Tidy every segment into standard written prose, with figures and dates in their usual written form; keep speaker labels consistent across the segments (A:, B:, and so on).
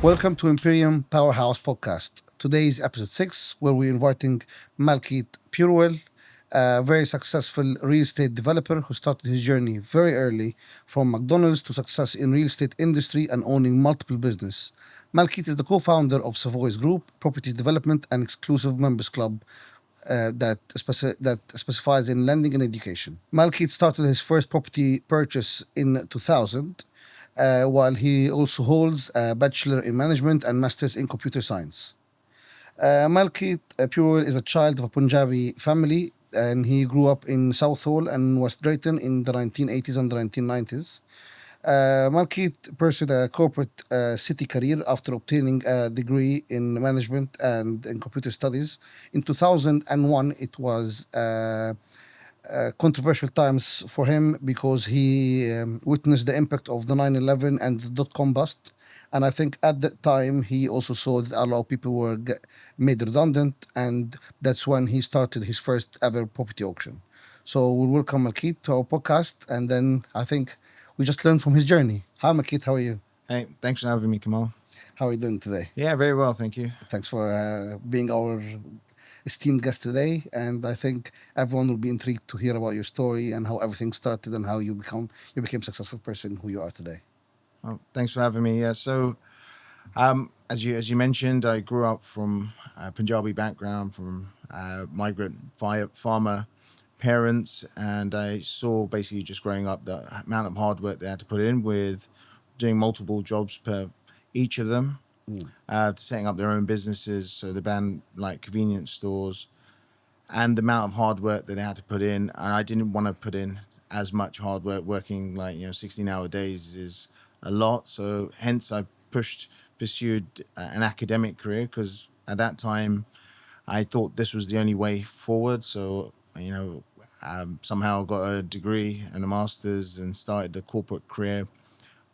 A: Welcome to Imperium Powerhouse Podcast. Today is episode 6, where we're inviting Malkit Purewal, a very successful real estate developer who started his journey very early from McDonald's to success in real estate industry and owning multiple business. Malkit is the co-founder of Savoys Group, properties development and exclusive members club that specifies in lending and education. Malkit started his first property purchase in 2000, while he also holds a bachelor in management and masters in computer science. Malkit Purewal is a child of a Punjabi family, and he grew up in Southall and West Drayton in the 1980s and the 1990s. Malkit pursued a corporate city career after obtaining a degree in management and in computer studies. In 2001, it was controversial times for him because he witnessed the impact of the 9/11 and the dot-com bust. And I think at that time, he also saw that a lot of people were made redundant, and that's when he started his first ever property auction. So we welcome Malkit to our podcast, and then I think we just learned from his journey. Hi, Malkit, how are you?
B: Hey, thanks for having me, Kamal.
A: How are you doing today?
B: Yeah, very well, thank you.
A: Thanks for being our esteemed guest today, and I think everyone will be intrigued to hear about your story and how everything started and how you became a successful person who you are today.
B: Well, thanks for having me. Yeah, so as you mentioned, I grew up from a Punjabi background, from migrant farmer parents, and I saw basically just growing up the amount of hard work they had to put in with doing multiple jobs per each of them, setting up their own businesses. So they ran like convenience stores, and the amount of hard work that they had to put in. And I didn't want to put in as much hard work. Working like 16-hour days is a lot. So hence I pursued an academic career, because at that time I thought this was the only way forward. So somehow got a degree and a master's and started the corporate career.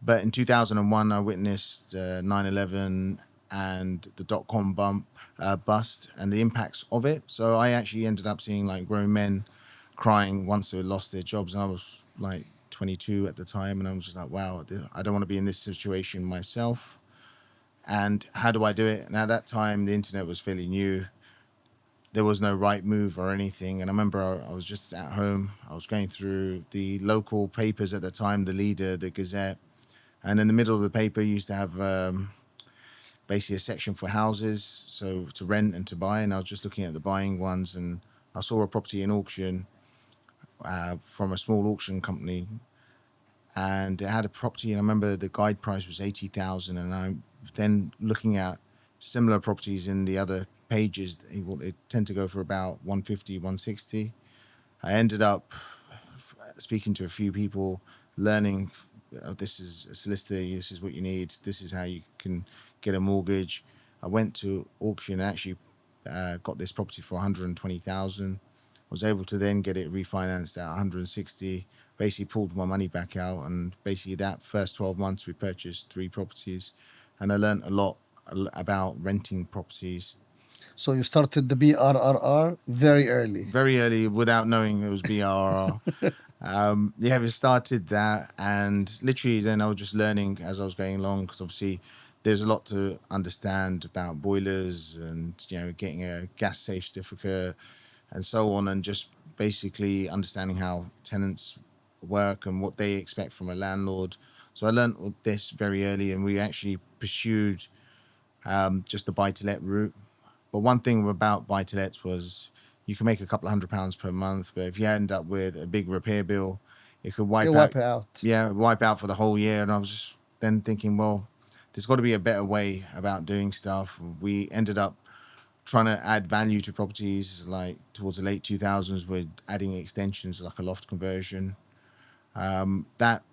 B: But in 2001, I witnessed 9/11 and the dot-com bust and the impacts of it. So I actually ended up seeing like grown men crying once they lost their jobs. And I was like 22 at the time. And I was just like, wow, I don't want to be in this situation myself. And how do I do it? And at that time, the internet was fairly new. There was no right move or anything. And I remember I was just at home. I was going through the local papers at the time, the Leader, the Gazette. And in the middle of the paper, you used to have basically a section for houses, so to rent and to buy. And I was just looking at the buying ones, and I saw a property in auction from a small auction company, and it had a property. And I remember the guide price was 80,000. And I'm then looking at similar properties in the other pages. It tend to go for about 150, 160. I ended up speaking to a few people, learning. This is a solicitor. This is what you need. This is how you can get a mortgage. I went to auction and actually got this property for 120,000. Was able to then get it refinanced at 160. Basically pulled my money back out, and basically that first 12 months we purchased 3 properties, and I learned a lot about renting properties.
A: So you started the BRRR very early.
B: Very early, without knowing it was BRR. We started that, and literally then I was just learning as I was going along, because obviously there's a lot to understand about boilers and getting a gas safe certificate and so on, and just basically understanding how tenants work and what they expect from a landlord. So I learned all this very early, and we actually pursued just the buy-to-let route. But one thing about buy-to-lets was you can make a couple of £100 per month, but if you end up with a big repair bill, it could wipe
A: Wipe it out.
B: Yeah, wipe out for the whole year. And I was just then thinking, well, there's got to be a better way about doing stuff. We ended up trying to add value to properties, like towards the late 2000s, we're adding extensions like a loft conversion. That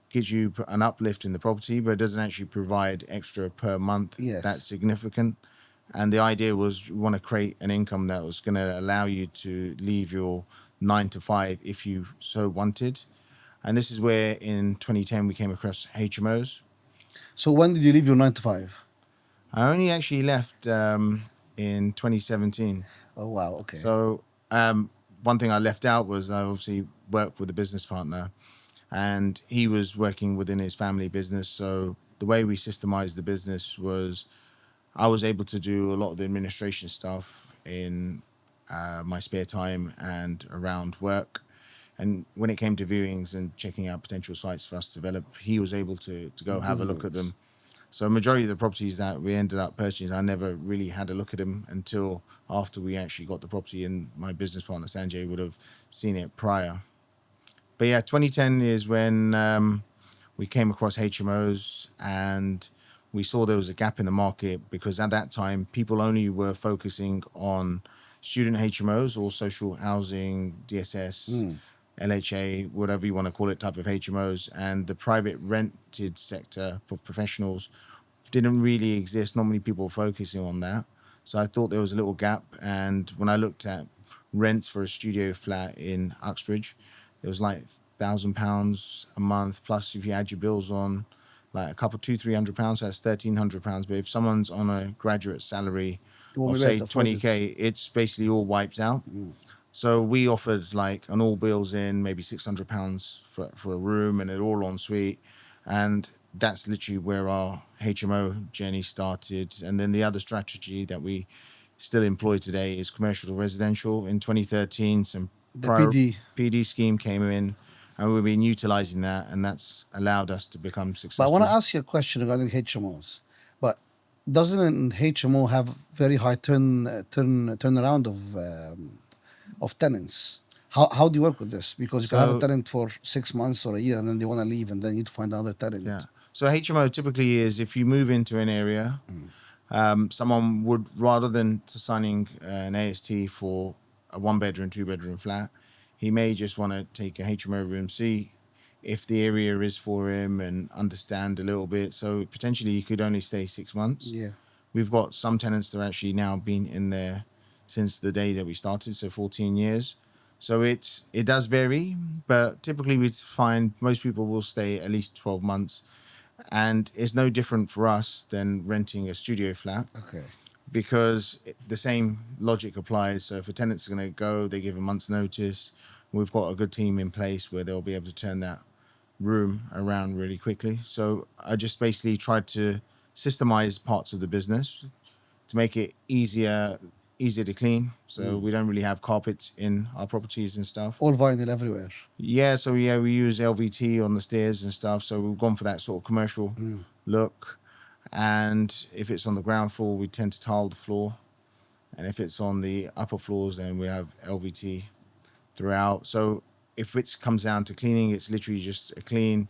B: gives you an uplift in the property, but it doesn't actually provide extra per month.
A: Yes.
B: That's significant. And the idea was, we want to create an income that was going to allow you to leave your 9 to 5 if you so wanted. And this is where in 2010 we came across HMOs.
A: So when did you leave your 9 to 5?
B: I only actually left in 2017.
A: Oh, wow. Okay.
B: So one thing I left out was I obviously worked with a business partner, and he was working within his family business. So the way we systemized the business was I was able to do a lot of the administration stuff in my spare time and around work. And when it came to viewings and checking out potential sites for us to develop, he was able to go have a look at them. So majority of the properties that we ended up purchasing, I never really had a look at them until after we actually got the property, and my business partner Sanjay would have seen it prior. But yeah, 2010 is when we came across HMOs, and we saw there was a gap in the market because at that time people only were focusing on student HMOs or social housing, DSS, LHA, whatever you want to call it, type of HMOs, and the private rented sector for professionals didn't really exist. Not many people were focusing on that. So I thought there was a little gap. And when I looked at rents for a studio flat in Uxbridge, it was like £1,000 a month. Plus, if you add your bills on, like a couple, £200-300, that's £1,300. But if someone's on a graduate salary
A: won't
B: of
A: be able
B: say
A: to afford it.
B: 20K, it's basically all wiped out. So we offered like an all bills in, maybe £600 for a room, and it all en suite. And that's literally where our HMO journey started. And then the other strategy that we still employ today is commercial to residential. In 2013, some
A: The
B: prior
A: PD.
B: PD scheme came in, and we've been utilizing that, and that's allowed us to become
A: But I want to
B: successful.
A: ask you a question regarding HMOs. But doesn't an HMO have very high turnaround of tenants? How do you work with this? Because you can have a
B: So
A: tenant for 6 months or a year, and then they want to leave, and then you need to find another tenant.
B: yeah, so HMO typically is if you move into an area, someone would, rather than to signing an AST for a 1 bedroom, 2 bedroom flat, he may just want to take a HMO room, see if the area is for him and understand a little bit. So potentially he could only stay 6 months.
A: Yeah.
B: We've got some tenants that are actually now been in there since the day that we started, so 14 years. So it does vary, but typically we find most people will stay at least 12 months. And it's no different for us than renting a studio flat
A: Okay.
B: because the same logic applies. So if a tenant's going to go, they give a month's notice. We've got a good team in place where they'll be able to turn that room around really quickly. So I just basically tried to systemize parts of the business to make it easier to clean. So we don't really have carpets in our properties and stuff.
A: All vinyl everywhere.
B: Yeah, so yeah, we use LVT on the stairs and stuff. So we've gone for that sort of commercial look. And if it's on the ground floor, we tend to tile the floor. And if it's on the upper floors, then we have LVT throughout. So if it comes down to cleaning, it's literally just a clean,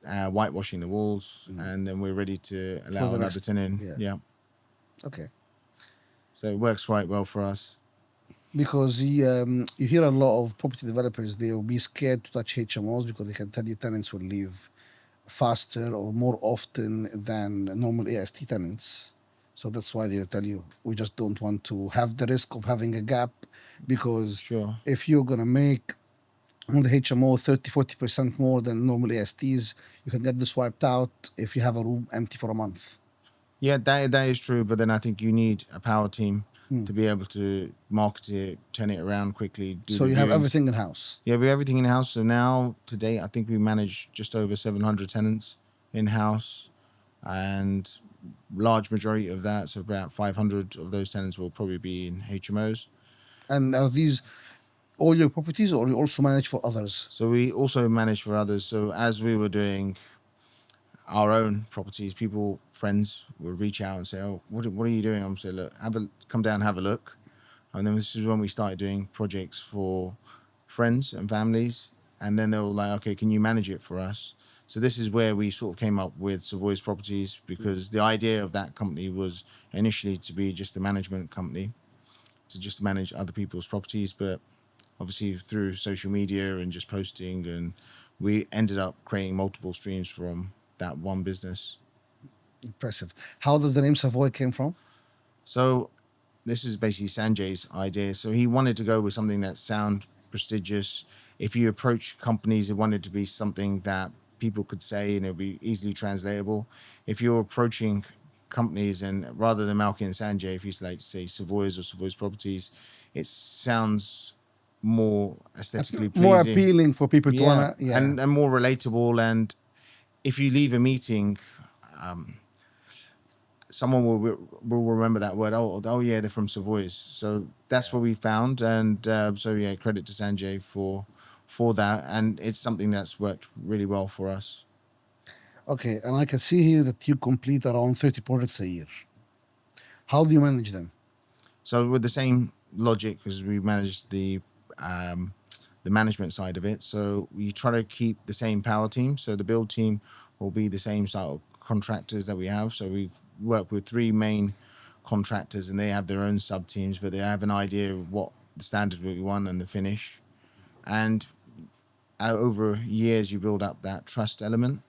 B: whitewashing the walls, and then we're ready to allow
A: the
B: another
A: rest.
B: tenant.
A: Yeah.
B: Yeah.
A: Okay.
B: So it works quite well for us.
A: Because you hear a lot of property developers, they will be scared to touch HMOs because they can tell you tenants will leave faster or more often than normal AST tenants. So that's why they'll tell you, we just don't want to have the risk of having a gap, because
B: Sure.
A: if you're going to make on the HMO 30-40% more than normal ASTs, you can get this wiped out if you have a room empty for a month.
B: Yeah, that is true. But then I think you need a power team to be able to market it, turn it around quickly. Do
A: So
B: the
A: you have
B: viewings.
A: everything in house.
B: Yeah, we have everything in house. So now to date, I think we manage just over 700 tenants in house, and large majority of that, so about 500 of those tenants will probably be in HMOs.
A: And are these all your properties, or you also manage for others?
B: So we also manage for others. So as we were doing our own properties, people, friends would reach out and say, "Oh, what are you doing?" I'm saying, "Look, come down, have a look." And then this is when we started doing projects for friends and families. And then they were like, "Okay, can you manage it for us?" So this is where we sort of came up with Savoys Properties, because the idea of that company was initially to be just a management company, to just manage other people's properties. But obviously through social media and just posting, and we ended up creating multiple streams from that one business.
A: Impressive. How does the name Savoy came from?
B: So this is basically Sanjay's idea. So he wanted to go with something that sound prestigious. If you approach companies, it wanted to be something that people could say and it'll be easily translatable. If you're approaching companies, and rather than Malkit and Sanjay, if you like say Savoys or Savoys Properties, it sounds more aesthetically pleasing,
A: More appealing for people to
B: yeah,
A: wanna. Yeah.
B: and more relatable. And if you leave a meeting, someone will remember that word. Oh yeah, they're from Savoys. So that's what we found, and so yeah, credit to Sanjay for that, and it's something that's worked really well for us.
A: Okay, and I can see here that you complete around 30 projects a year. How do you manage them?
B: So with the same logic, because we manage the management side of it, so we try to keep the same power team. So the build team will be the same sort of contractors that we have. So we work with three main contractors, and they have their own sub teams, but they have an idea of what the standard we want and the finish. And over years, you build up that trust element.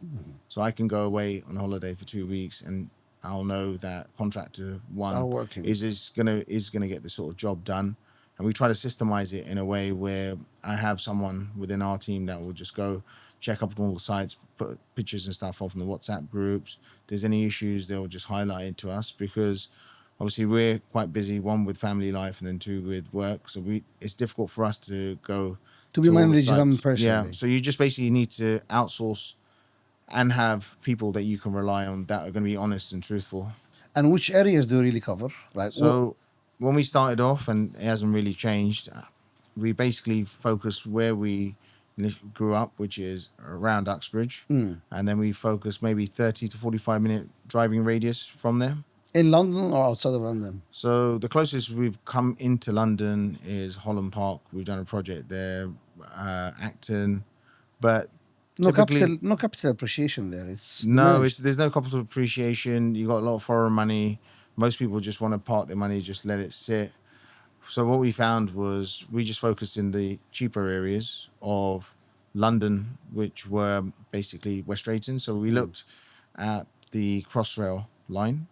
B: So I can go away on holiday for 2 weeks, and I'll know that contractor
A: Are
B: one
A: working.
B: is gonna get the sort of job done. And we try to systemize it in a way where I have someone within our team that will just go check up on all the sites, put pictures and stuff off in the WhatsApp groups. If there's any issues, they'll just highlight it to us, because obviously we're quite busy, one with family life and then two with work. So it's difficult for us to go
A: To be
B: to all the
A: managed them
B: sites. Yeah.
A: personally.
B: So you just basically need to outsource and have people that you can rely on that are going to be honest and truthful.
A: And which areas do you really cover? Like,
B: So when we started off, and it hasn't really changed, we basically focus where we grew up, which is around Uxbridge, and then we focus maybe 30 to 45-minute driving radius from there.
A: in London or outside of London?
B: So the closest we've come into London is Holland Park. We've done a project there, Acton, but
A: No
B: typically
A: capital, no capital appreciation there. It's
B: no,
A: diminished.
B: there's no capital appreciation. You got a lot of foreign money. Most people just want to park their money, just let it sit. So what we found was we just focused in the cheaper areas of London, which were basically West Drayton. So we looked at the Crossrail line,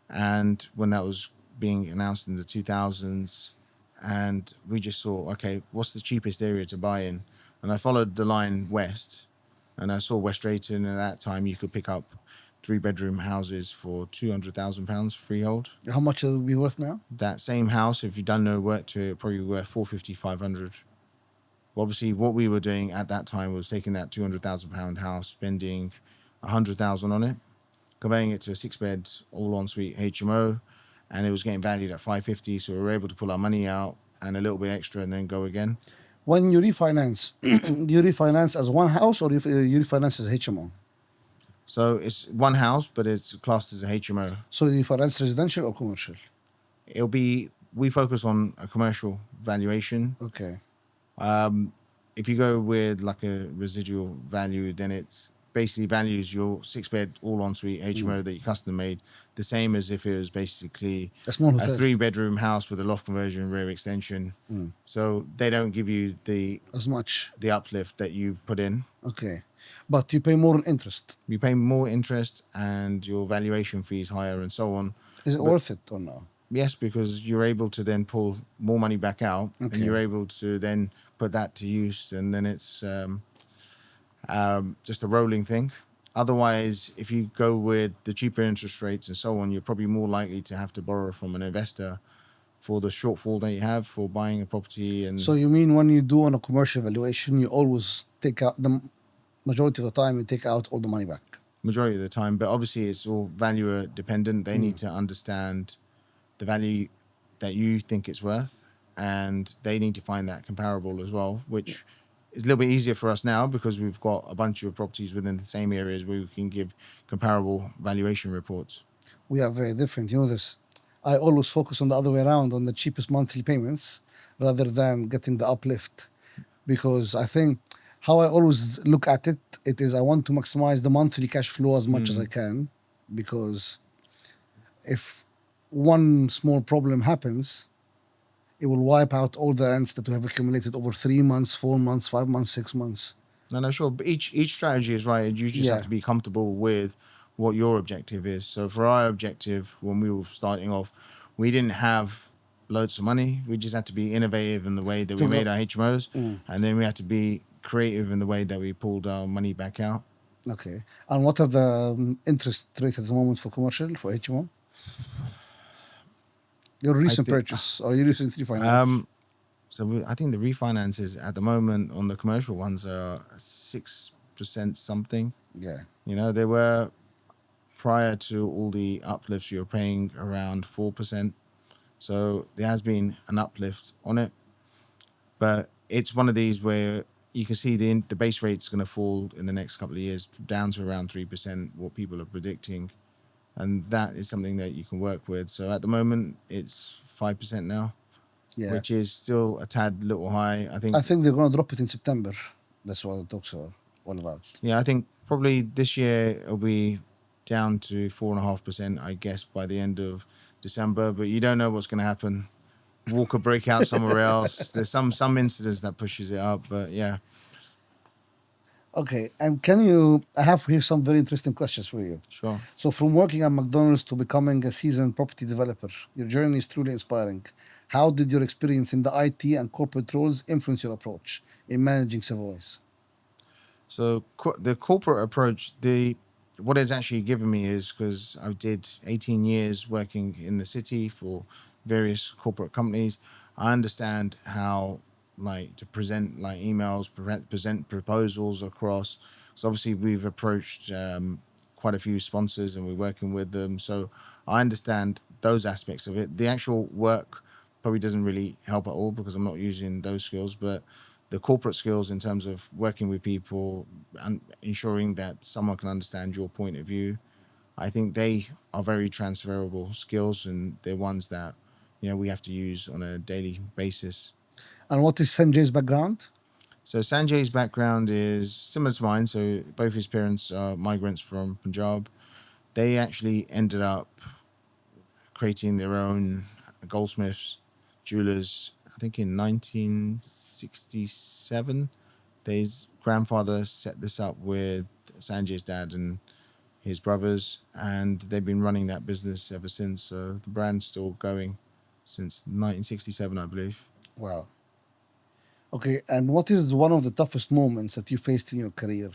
B: and when that was being announced in the 2000s, and we just saw, okay, what's the cheapest area to buy in? And I followed the line west, and I saw West Drayton. And at that time, you could pick up 3-bedroom houses for £200,000 freehold.
A: How much it will be worth now?
B: That same house, if you've done no work to it, probably worth 450, 500. Well, obviously, what we were doing at that time was taking that £200,000 house, spending 100,000 on it, converting it to a 6-bed all-ensuite HMO, and it was getting valued at 550. So we were able to pull our money out and a little bit extra, and then go again.
A: When you refinance, do you refinance as one house or you refinance as HMO?
B: So it's one house, but it's classed as a HMO.
A: So you refinance residential or commercial?
B: We focus on a commercial valuation.
A: Okay.
B: If you go with like a residual value, then it's basically values your 6-bed all-ensuite HMO that you custom made the same as if it was basically
A: A small
B: a
A: hotel.
B: 3-bedroom house with a loft conversion, rear extension. So they don't give you
A: As much.
B: the uplift that you've put in.
A: Okay. But you pay more in interest.
B: You pay more interest, and your valuation fee is higher, and so on.
A: Is it worth it or no?
B: Yes, because you're able to then pull more money back out, and
A: Okay.
B: you're able to then put that to use, and then it's just a rolling thing. Otherwise, if you go with the cheaper interest rates and so on, you're probably more likely to have to borrow from an investor for the shortfall that you have for buying a property. And
A: So you mean when you do on a commercial valuation, you always take out the majority of the time you take out all the money back?
B: majority of the time, but obviously it's all valuer dependent. They need to understand the value that you think it's worth, and they need to find that comparable as well, which is a little bit easier for us now because we've got a bunch of properties within the same areas where we can give comparable valuation reports.
A: We are very different. You know this. I always focus on the other way around, on the cheapest monthly payments rather than getting the uplift. Because I think how I always look at it, it is I want to maximize the monthly cash flow as much as I can. Because if one small problem happens, it will wipe out all the rents that we have accumulated over 3 months, 4 months, 5 months, 6 months.
B: No, sure. But each strategy is right. You just
A: Yeah.
B: have to be comfortable with what your objective is. So for our objective, when we were starting off, we didn't have loads of money. We just had to be innovative in the way that we made our HMOs, and then we had to be creative in the way that we pulled our money back out.
A: Okay. And what are the interest rate at the moment for commercial, for HMO? Your recent
B: think-
A: purchase or your recent refinance?
B: I think the refinances at the moment on the commercial ones are 6% something.
A: Yeah.
B: You know, they were prior to all the uplifts, you're paying around 4%. So there has been an uplift on it, but it's one of these where you can see the base rate's going to fall in the next couple of years down to around 3%, what people are predicting. And that is something that you can work with. So at the moment, it's 5% now,
A: Yeah.
B: which is still a tad little high. I
A: I
B: think,
A: think they're going to drop it in September. That's what the talks are all about.
B: yeah, I think probably this year it'll be down to 4.5%, I guess, by the end of December. But you don't know what's going to happen. War could break out somewhere else. There's some incidents that pushes it up, but yeah,
A: Okay, and I have here some very interesting questions for you.
B: sure.
A: So, from working at McDonald's to becoming a seasoned property developer, your journey is truly inspiring. How did your experience in the IT and corporate roles influence your approach in managing Savoys?
B: So the corporate approach, the what it's actually given me is because I did 18 years working in the city for various corporate companies. I understand how like to present like emails, present proposals across. So obviously we've approached quite a few sponsors and we're working with them. So I understand those aspects of it. The actual work probably doesn't really help at all because I'm not using those skills, but the corporate skills in terms of working with people and ensuring that someone can understand your point of view, I think they are very transferable skills and they're ones that we have to use on a daily basis.
A: And what is Sanjay's background?
B: So Sanjay's background is similar to mine. So both his parents are migrants from Punjab. They actually ended up creating their own goldsmiths, jewelers. I think in 1967, his grandfather set this up with Sanjay's dad and his brothers, and they've been running that business ever since. So the brand's still going since 1967, I believe.
A: Wow. Okay, and what is one of the toughest moments that you faced in your career?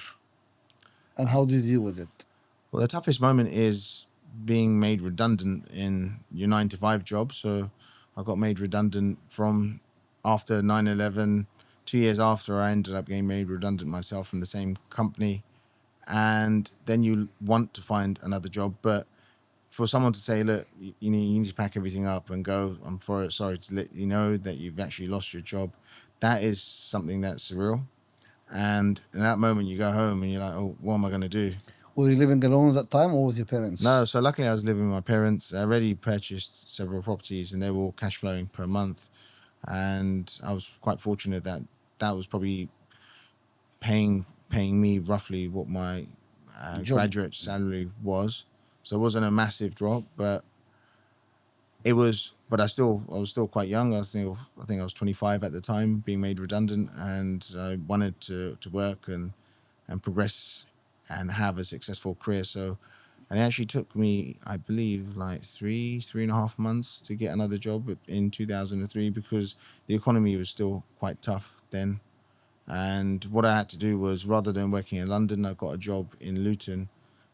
A: And how did you deal with it?
B: Well, the toughest moment is being made redundant in your 9 to 5 job. So I got made redundant from after 9/11. 2 years after, I ended up getting made redundant myself from the same company. And then you want to find another job. But for someone to say, look, you need to pack everything up and go, sorry to let you know that you've actually lost your job. That is something that's surreal. And in that moment, you go home and you're like, oh, what am I going to do?
A: Were you living alone at that time or with your parents?
B: No, so luckily I was living with my parents. I already purchased several properties and they were all cash flowing per month. And I was quite fortunate that that was probably paying me roughly what my
A: Job.
B: graduate salary was. So it wasn't a massive drop, but it was. But I was still quite young. I think I was 25 at the time, being made redundant, and I wanted to work and progress and have a successful career. So, and it actually took me, I believe, like 3.5 months to get another job in 2003 because the economy was still quite tough then. And what I had to do was, rather than working in London, I got a job in Luton,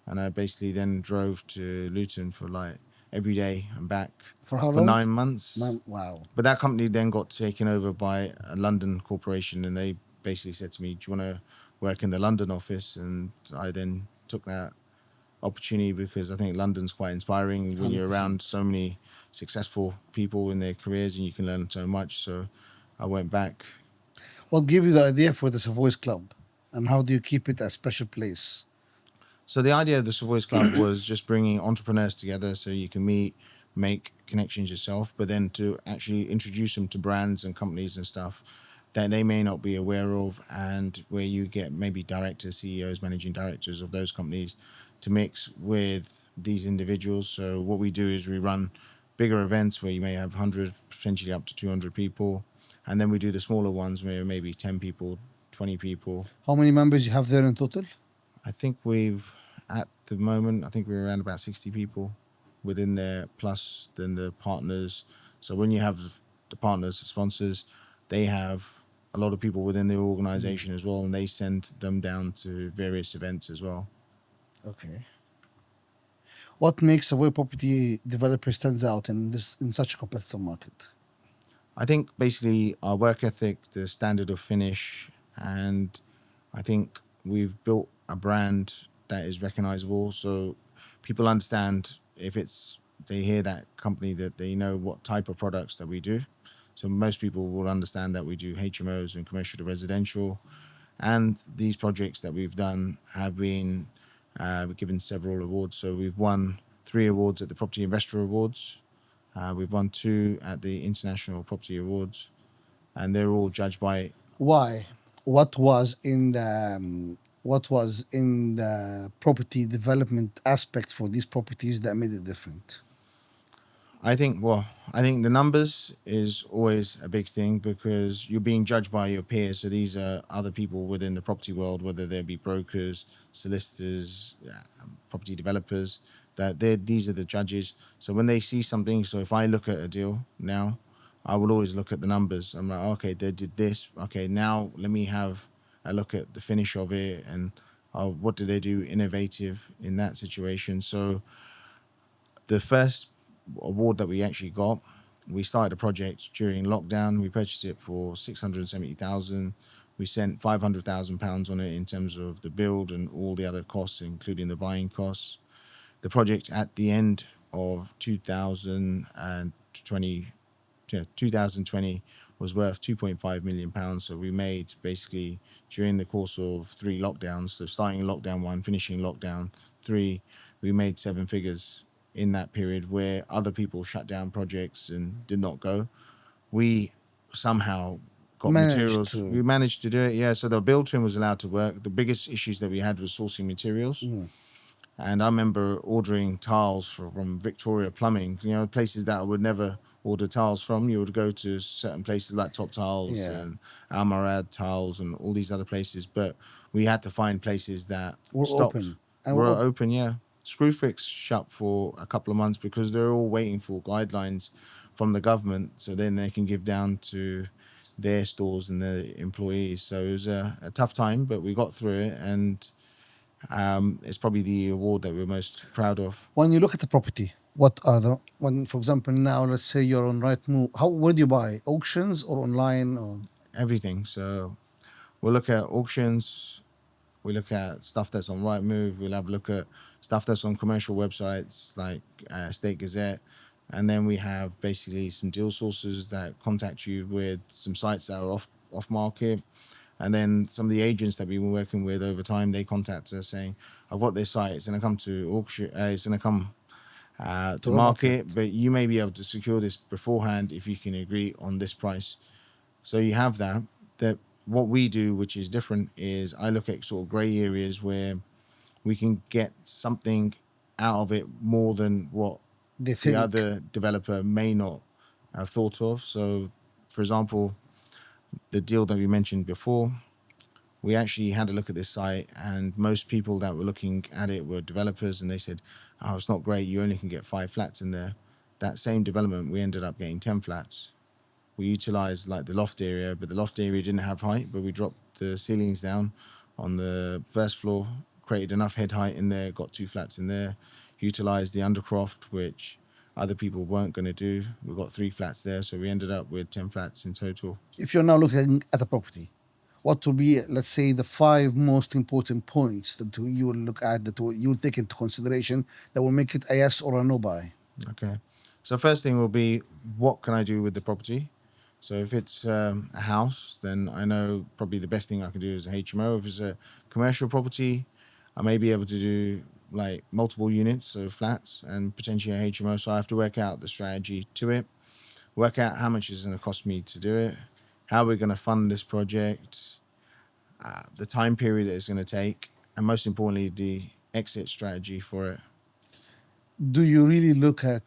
B: and I basically then drove to Luton for like every day and back
A: For how
B: for
A: long?
B: 9 months.
A: Wow.
B: But that company then got taken over by a London corporation, and they basically said to me, "Do you want to work in the London office?" And I then took that opportunity because I think London's quite inspiring when you're
A: 100%.
B: around so many successful people in their careers, and you can learn so much. So I went back.
A: What gave you the idea for the Savoys Club? And how do you keep it a special place?
B: So the idea of the Savoys Club was just bringing entrepreneurs together so you can meet, make connections yourself, but then to actually introduce them to brands and companies and stuff that they may not be aware of, and where you get maybe directors, CEOs, managing directors of those companies to mix with these individuals. So what we do is we run bigger events where you may have 100, potentially up to 200 people, and then we do the smaller ones where maybe 10 people, 20 people.
A: How many members you have there in total?
B: I think at the moment, I think we're around about 60 people within there, plus then the partners. So when you have the partners, the sponsors, they have a lot of people within the organization as well, and they send them down to various events as well.
A: Okay. What makes Savoy property developer stands out in such a competitive market?
B: I think basically our work ethic, the standard of finish, and I think we've built a brand that is recognizable. So people understand if it's they hear that company that they know what type of products that we do. So most people will understand that we do HMOs and commercial to residential, and these projects that we've done have been given several awards. So we've won 3 awards at the Property Investor Awards. We've won 2 at the International Property Awards, and they're all judged by.
A: Why? What was in the property development aspect for these properties that made it different?
B: I think the numbers is always a big thing because you're being judged by your peers. So these are other people within the property world, whether they be brokers, solicitors, property developers. These are the judges. So when they see something, so if I look at a deal now, I will always look at the numbers. I'm like, okay, they did this. Okay, now let me have a look at the finish of it and what do they do innovative in that situation. So the first award that we actually got, we started a project during lockdown. We purchased it for 670,000. We spent £500,000 on it in terms of the build and all the other costs, including the buying costs. The project at the end of 2020 was worth £2.5 million. So we made basically during the course of 3 lockdowns, so starting lockdown 1, finishing lockdown 3, we made 7 figures in that period where other people shut down projects and did not go. We somehow got
A: Managed
B: materials.
A: to.
B: We managed to do it, yeah. So the build trim was allowed to work. The biggest issues that we had was sourcing materials. And I remember ordering tiles from Victoria Plumbing, places that I would never order tiles from. You would go to certain places like Top Tiles
A: Yeah.
B: and Almarad Tiles and all these other places. But we had to find places that
A: We're
B: stopped.
A: open. And
B: Were
A: we're
B: open, yeah. Screwfix shut for a couple of months because they're all waiting for guidelines from the government so then they can give down to their stores and their employees. So it was a tough time, but we got through it, and it's probably the award that we're most proud of.
A: When you look at the property, what are when, for example, now let's say you're on Rightmove, where do you buy? Auctions or online or?
B: Everything. So we'll look at auctions. We look at stuff that's on Rightmove. We'll have a look at stuff that's on commercial websites like State Gazette. And then we have basically some deal sources that contact you with some sites that are off market. And then some of the agents that we've been working with over time, they contact us saying, I've got this site, it's going to come to auction, it's going to come
A: To
B: to
A: the
B: market,
A: market.
B: but you may be able to secure this beforehand if you can agree on this price. So you have that. That what we do, which is different, is I look at sort of grey areas where we can get something out of it more than what
A: They
B: the
A: think.
B: other developer may not have thought of. So, for example, the deal that we mentioned before, we actually had a look at this site, and most people that were looking at it were developers, and they said, "Oh, it's not great. You only can get 5 flats in there." That same development, we ended up getting 10 flats. We utilized like the loft area, but the loft area didn't have height, but we dropped the ceilings down on the first floor, created enough head height in there, got 2 flats in there, utilized the undercroft, which other people weren't going to do. We got 3 flats there, so we ended up with 10 flats in total.
A: If you're now looking at a property, what will be, let's say, the 5 most important points that you will look at, that you will take into consideration, that will make it a yes or a no buy?
B: Okay. So first thing will be, what can I do with the property? So if it's a house, then I know probably the best thing I can do is a HMO. If it's a commercial property, I may be able to do like multiple units, so flats, and potentially a HMO. So I have to work out the strategy to it, work out how much it's going to cost me to do it, how we're going to fund this project, the time period that it's going to take, and most importantly, the exit strategy for it.
A: Do you really look at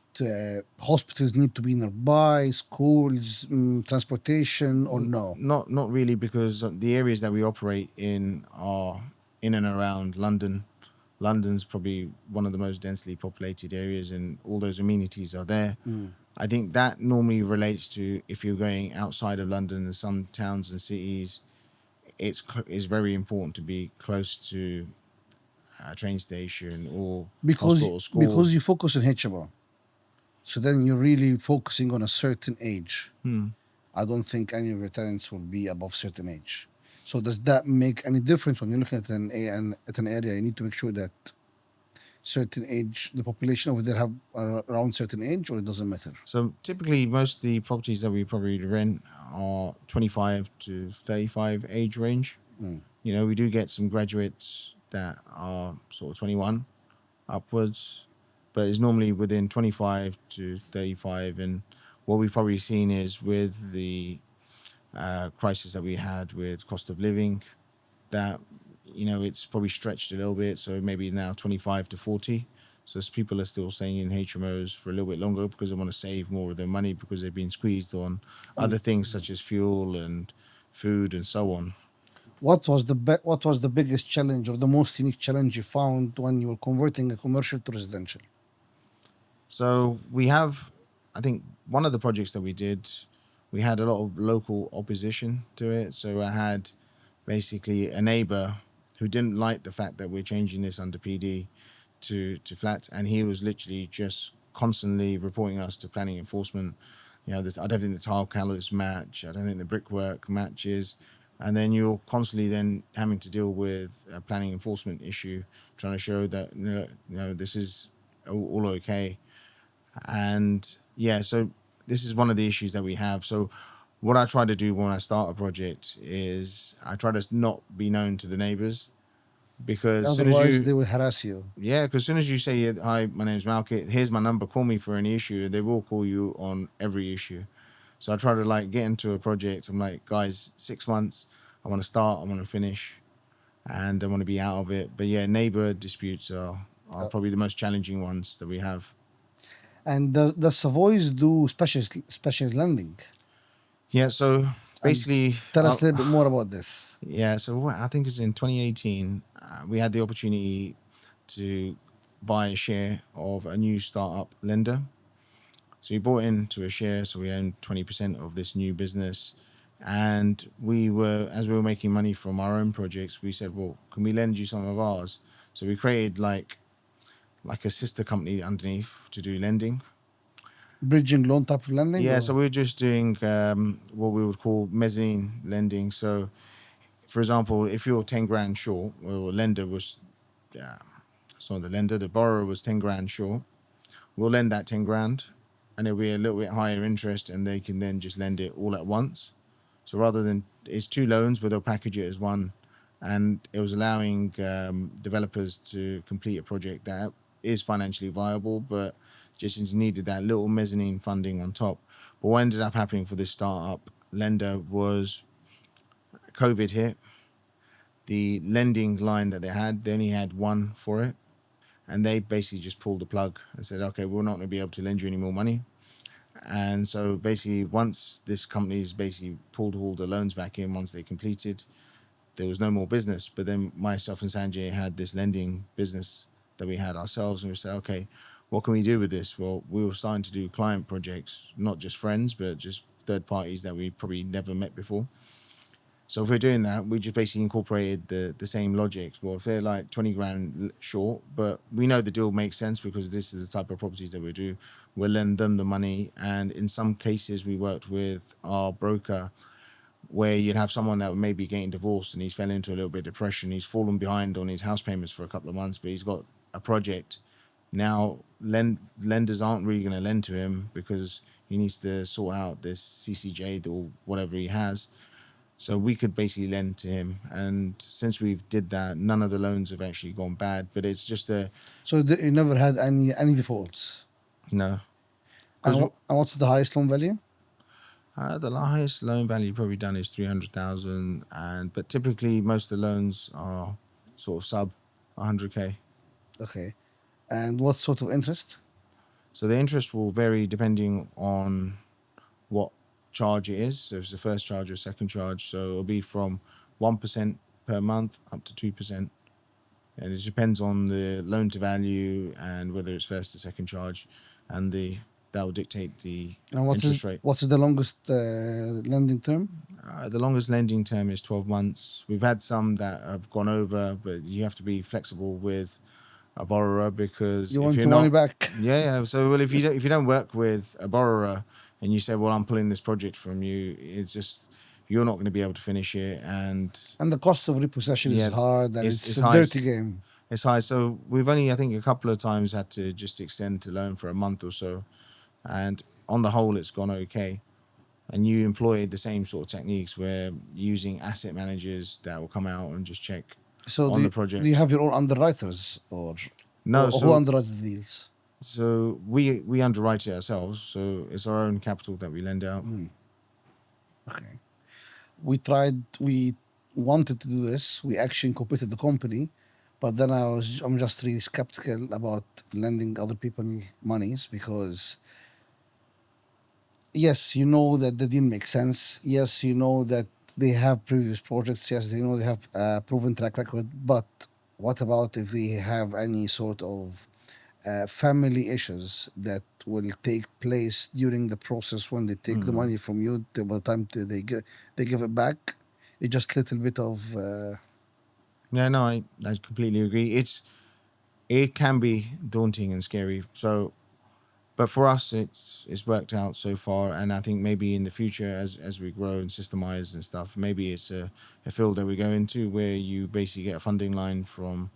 A: hospitals need to be nearby, schools, transportation, or no?
B: Not really, because the areas that we operate in are in and around London. London's probably one of the most densely populated areas, and all those amenities are there. I think that normally relates to if you're going outside of London and some towns and cities, it's very important to be close to a train station or
A: Because
B: hospital or school.
A: you focus on HMO, so then you're really focusing on a certain age. I don't think any of your tenants will be above certain age. So does that make any difference when you're looking at at an area? You need to make sure that certain age, the population over there have around certain age, or it doesn't matter?
B: So typically, most of the properties that we probably rent are 25 to 35 age range. You know, we do get some graduates that are sort of 21 upwards, but it's normally within 25 to 35. And what we've probably seen is with the crisis that we had with cost of living, that it's probably stretched a little bit. So maybe now 25 to 40. So people are still staying in HMOs for a little bit longer because they want to save more of their money because they've been squeezed on other things such as fuel and food and so on.
A: What was the biggest challenge or the most unique challenge you found when you were converting a commercial to residential?
B: So we have, I think, one of the projects that we did, we had a lot of local opposition to it. So I had basically a neighbor who didn't like the fact that we're changing this under PD to flats, and he was literally just constantly reporting us to planning enforcement. I don't think the tile colours match. I don't think the brickwork matches. And then you're constantly then having to deal with a planning enforcement issue, trying to show that this is all okay. And yeah, so this is one of the issues that we have. So what I try to do when I start a project is I try to not be known to the neighbors, because as soon as
A: Otherwise,
B: you
A: they will harass you.
B: yeah, because as soon as you say, hi, my name's Malkit, here's my number, call me for any issue, they will call you on every issue. So I try to like get into a project. I'm like, guys, 6 months, I want to start, I want to finish, and I want to be out of it. But yeah, neighbor disputes are probably the most challenging ones that we have.
A: And the Savoys do specialist lending.
B: Yeah, so
A: And
B: basically,
A: tell us a little bit more about this.
B: yeah, so I think it's in 2018, we had the opportunity to buy a share of a new startup lender. So we bought into a share, so we owned 20% of this new business. And as we were making money from our own projects, we said, well, can we lend you some of ours? So we created like a sister company underneath to do lending.
A: Bridging loan type of lending?
B: Yeah,
A: Or?
B: so we're just doing what we would call mezzanine lending. So, for example, if you're 10 grand short, well, the lender was, it's not the lender, the borrower was 10 grand short, we'll lend that 10 grand and it'll be a little bit higher interest, and they can then just lend it all at once. So rather than, it's two loans, but they'll package it as one. And it was allowing developers to complete a project that is financially viable, but just needed that little mezzanine funding on top. But what ended up happening for this startup lender was COVID hit. The lending line that they only had one for it. And they basically just pulled the plug and said, okay, we're not going to be able to lend you any more money. And so basically, once this company's basically pulled all the loans back in, once they completed, there was no more business. But then myself and Sanjay had this lending business that we had ourselves, and we said, okay, what can we do with this? Well, we were starting to do client projects, not just friends, but just third parties that we probably never met before. So if we're doing that, we just basically incorporated the same logics. Well, if they're like 20 grand short, but we know the deal makes sense because this is the type of properties that we do, we'll lend them the money. And in some cases, we worked with our broker where you'd have someone that may be getting divorced and he's fell into a little bit of depression. He's fallen behind on his house payments for a couple of months, but he's got a project. Now, lenders aren't really going to lend to him because he needs to sort out this CCJ or whatever he has. So we could basically lend to him. And since we've did that, none of the loans have actually gone bad, but it's just
A: So you never had any defaults?
B: no.
A: And what's the highest loan value?
B: The highest loan value probably done is 300,000, but typically most of the loans are sort of sub 100K.
A: Okay. And what sort of interest?
B: So the interest will vary depending on what charge it is. So if it's the first charge or second charge, so it'll be from 1% per month up to 2%. And it depends on the loan to value and whether it's first or second charge, and that will dictate the interest rate.
A: What is the longest lending term?
B: The longest lending term is 12 months. We've had some that have gone over, but you have to be flexible with a borrower because
A: You
B: if
A: want
B: you're
A: the
B: not,
A: money back?
B: yeah. So well, if you don't work with a borrower and you say, well, I'm pulling this project from you, it's just you're not going to be able to finish it. And
A: And the cost of repossession
B: yeah,
A: is hard, and it's a
B: high.
A: dirty game.
B: it's high. So we've only, I think, a couple of times had to just extend to loan for a month or so, and on the whole, it's gone okay. And you employ the same sort of techniques where using asset managers that will come out and just check
A: So
B: on the
A: do you
B: project.
A: have your own underwriters,
B: No,
A: or who
B: so
A: underwrites the deals?
B: we underwrite it ourselves. So it's our own capital that we lend out.
A: Okay. We wanted to do this. We actually incorporated the company, but then I'm just really skeptical about lending other people monies because yes, you know that the deal makes sense. Yes, you know that they have previous projects. Yes, they know they have a proven track record. But what about if they have any sort of family issues that will take place during the process when they take the money from you till by the time they give it back? It's just a little bit of
B: Yeah, no, I completely agree. It can be daunting and scary. So, but for us, it's worked out so far, and I think maybe in the future, as we grow and systemize and stuff, maybe it's a field that we go into where you basically get a funding line from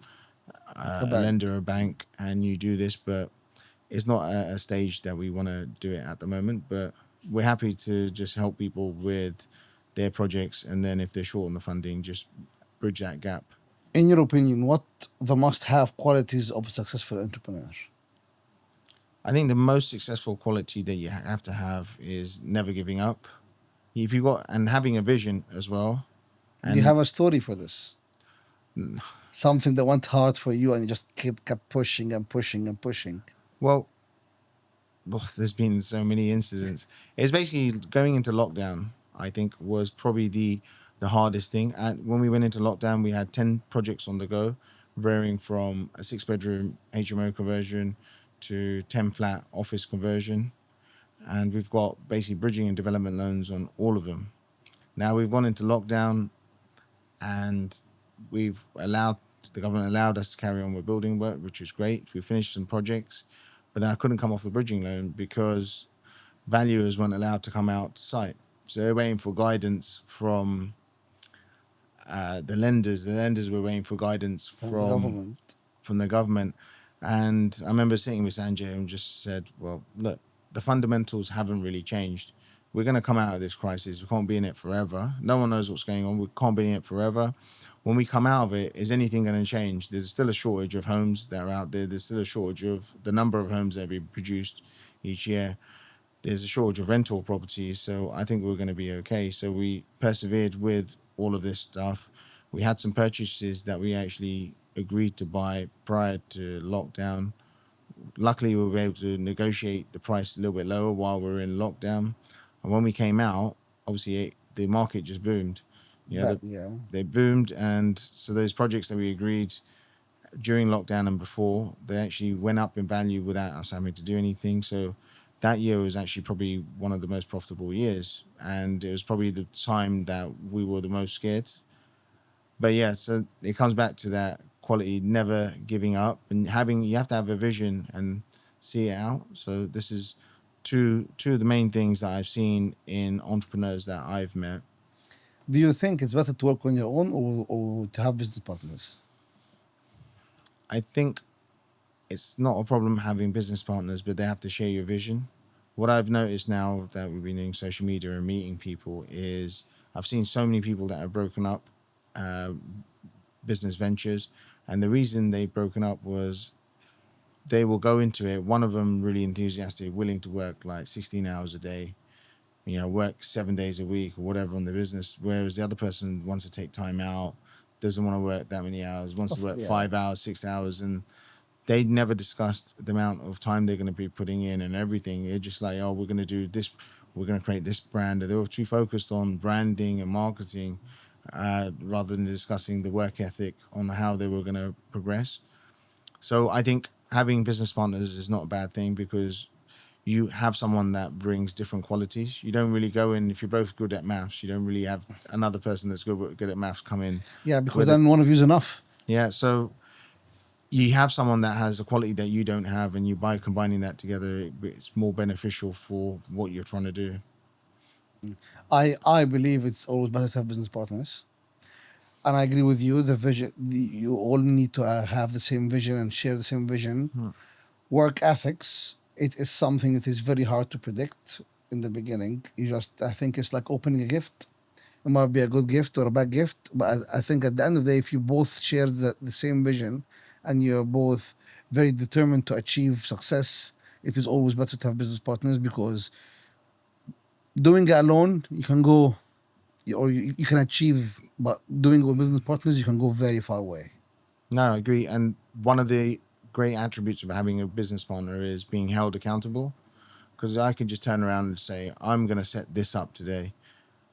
A: a
B: a
A: bank.
B: lender or a bank, and you do this. But it's not a stage that we want to do it at the moment. But we're happy to just help people with their projects, and then if they're short on the funding, just bridge that gap.
A: In your opinion, what the must-have qualities of a successful entrepreneur?
B: I think the most successful quality that you have to have is never giving up. If you got and having a vision as well,
A: Do you
B: and
A: have a story for this? Something that went hard for you and you just kept pushing and pushing and pushing.
B: well, there's been so many incidents. It's basically going into lockdown. I think was probably the hardest thing. And when we went into lockdown, we had 10 projects on the go, varying from a 6 bedroom HMO conversion to 10 flat office conversion, and we've got basically bridging and development loans on all of them. Now we've gone into lockdown, and we've allowed the government allowed us to carry on with building work, which was great. We finished some projects, but then I couldn't come off the bridging loan because valuers weren't allowed to come out to site. So they're waiting for guidance from the lenders. The lenders were waiting for guidance
A: From the government.
B: from the government. And I remember sitting with Sanjay and just said, well, look, the fundamentals haven't really changed. We're going to come out of this crisis. We can't be in it forever. No one knows what's going on. We can't be in it forever. When we come out of it, is anything going to change? There's still a shortage of homes that are out there. There's still a shortage of the number of homes that are being produced each year. There's a shortage of rental properties. So I think we're going to be okay. So we persevered with all of this stuff. We had some purchases that we actually agreed to buy prior to lockdown. Luckily, we were able to negotiate the price a little bit lower while we were in lockdown. And when we came out, obviously the market just boomed.
A: That yeah.
B: They boomed, and so those projects that we agreed during lockdown and before, they actually went up in value without us having to do anything. So that year was actually probably one of the most profitable years, and it was probably the time that we were the most scared. But yeah, so it comes back to that quality, never giving up, and having you have to have a vision and see it out. So this is two of the main things that I've seen in entrepreneurs that I've met.
A: Do you think it's better to work on your own or to have business partners?
B: I think it's not a problem having business partners, but they have to share your vision. What I've noticed now that we've been doing social media and meeting people is I've seen so many people that have broken up uh, business ventures, and the reason they've broken up was they will go into it. One of them really enthusiastic, willing to work like 16 hours a day, work 7 days a week or whatever on the business, whereas the other person wants to take time out, doesn't want to work that many hours, wants to work
A: Yeah.
B: 5 hours, 6 hours, and they never discussed the amount of time they're going to be putting in and everything. They're just like, oh, we're going to do this, we're going to create this brand. They were too focused on branding and marketing rather than discussing the work ethic on how they were going to progress. So I think having business partners is not a bad thing because you have someone that brings different qualities. You don't really go in if you're both good at maths. You don't really have another person that's good at maths come in.
A: Yeah, because
B: with
A: then one of you is enough.
B: Yeah, so you have someone that has a quality that you don't have, and you by combining that together, it's more beneficial for what you're trying to do.
A: I believe it's always better to have business partners. And I agree with you. The vision, you all need to have the same vision and share the same vision. Work ethics, it is something that is very hard to predict in the beginning. I think it's like opening a gift. It might be a good gift or a bad gift, but I think at the end of the day, if you both share the same vision and you're both very determined to achieve success, it is always better to have business partners, because doing it alone, you can go, or you can achieve, but doing it with business partners, you can go very far away.
B: No, I agree. And one of the great attributes of having a business partner is being held accountable. Because I can just turn around and say, I'm going to set this up today.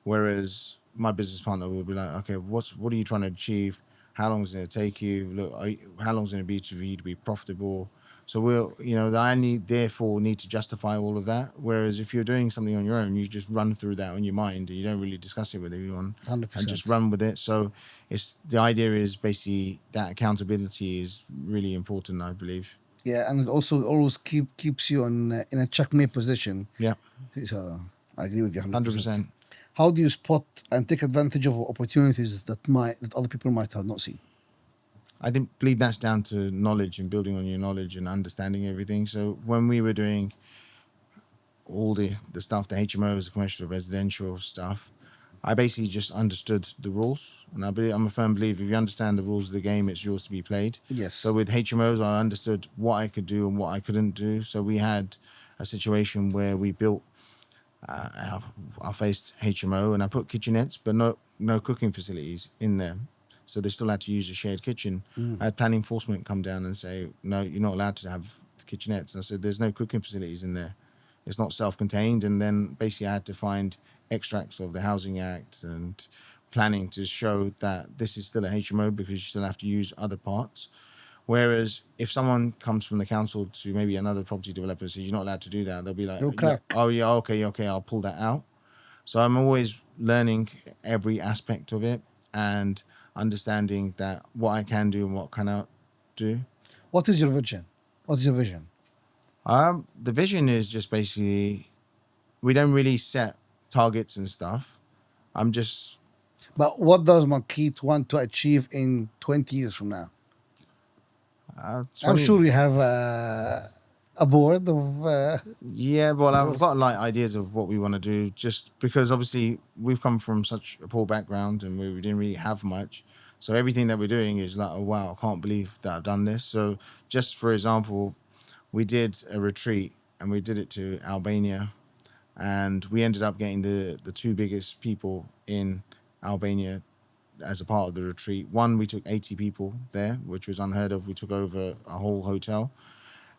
B: Whereas my business partner will be like, okay, what are you trying to achieve? How long is it going to take you? Look, how long is it going to be for you to be profitable? So I therefore need to justify all of that. Whereas if you're doing something on your own, you just run through that on your mind and you don't really discuss it with everyone and just
A: 100%.
B: run with it. So the idea is basically that accountability is really important, I believe.
A: Yeah, and it also always keeps you in a checkmate position.
B: Yeah,
A: So I agree with you 100%.
B: 100%.
A: How do you spot and take advantage of opportunities that other people might have not seen?
B: I believe that's down to knowledge and building on your knowledge and understanding everything. So when we were doing all the stuff, the HMOs, the commercial residential stuff, I basically just understood the rules. And I'm a firm believer, if you understand the rules of the game, it's yours to be played.
A: Yes.
B: So with HMOs, I understood what I could do and what I couldn't do. So we had a situation where we built our faced HMO, and I put kitchenettes, but no cooking facilities in there. So they still had to use a shared kitchen. I had planning enforcement come down and say, no, you're not allowed to have the kitchenettes. And I said, there's no cooking facilities in there. It's not self-contained. And then basically I had to find extracts of the Housing Act and planning to show that this is still a HMO, because you still have to use other parts. Whereas if someone comes from the council to maybe another property developer and says you're not allowed to do that, they'll be like,
A: You'll
B: yeah,
A: crack.
B: oh yeah, okay, I'll pull that out. So I'm always learning every aspect of it and understanding that what I can do and what cannot do.
A: What is your vision? What is your vision?
B: The vision is just basically, we don't really set targets and stuff. I'm just
A: But what does Malkit want to achieve in 20 years from now? I'm
B: 20.
A: sure you have a board of.
B: Yeah, well, I've got like ideas of what we want to do, just because obviously we've come from such a poor background and we didn't really have much. So everything that we're doing is like, oh wow, I can't believe that I've done this. So just for example, we did a retreat and we did it to Albania, and we ended up getting the two biggest people in Albania as a part of the retreat. One, we took 80 people there, which was unheard of. We took over a whole hotel.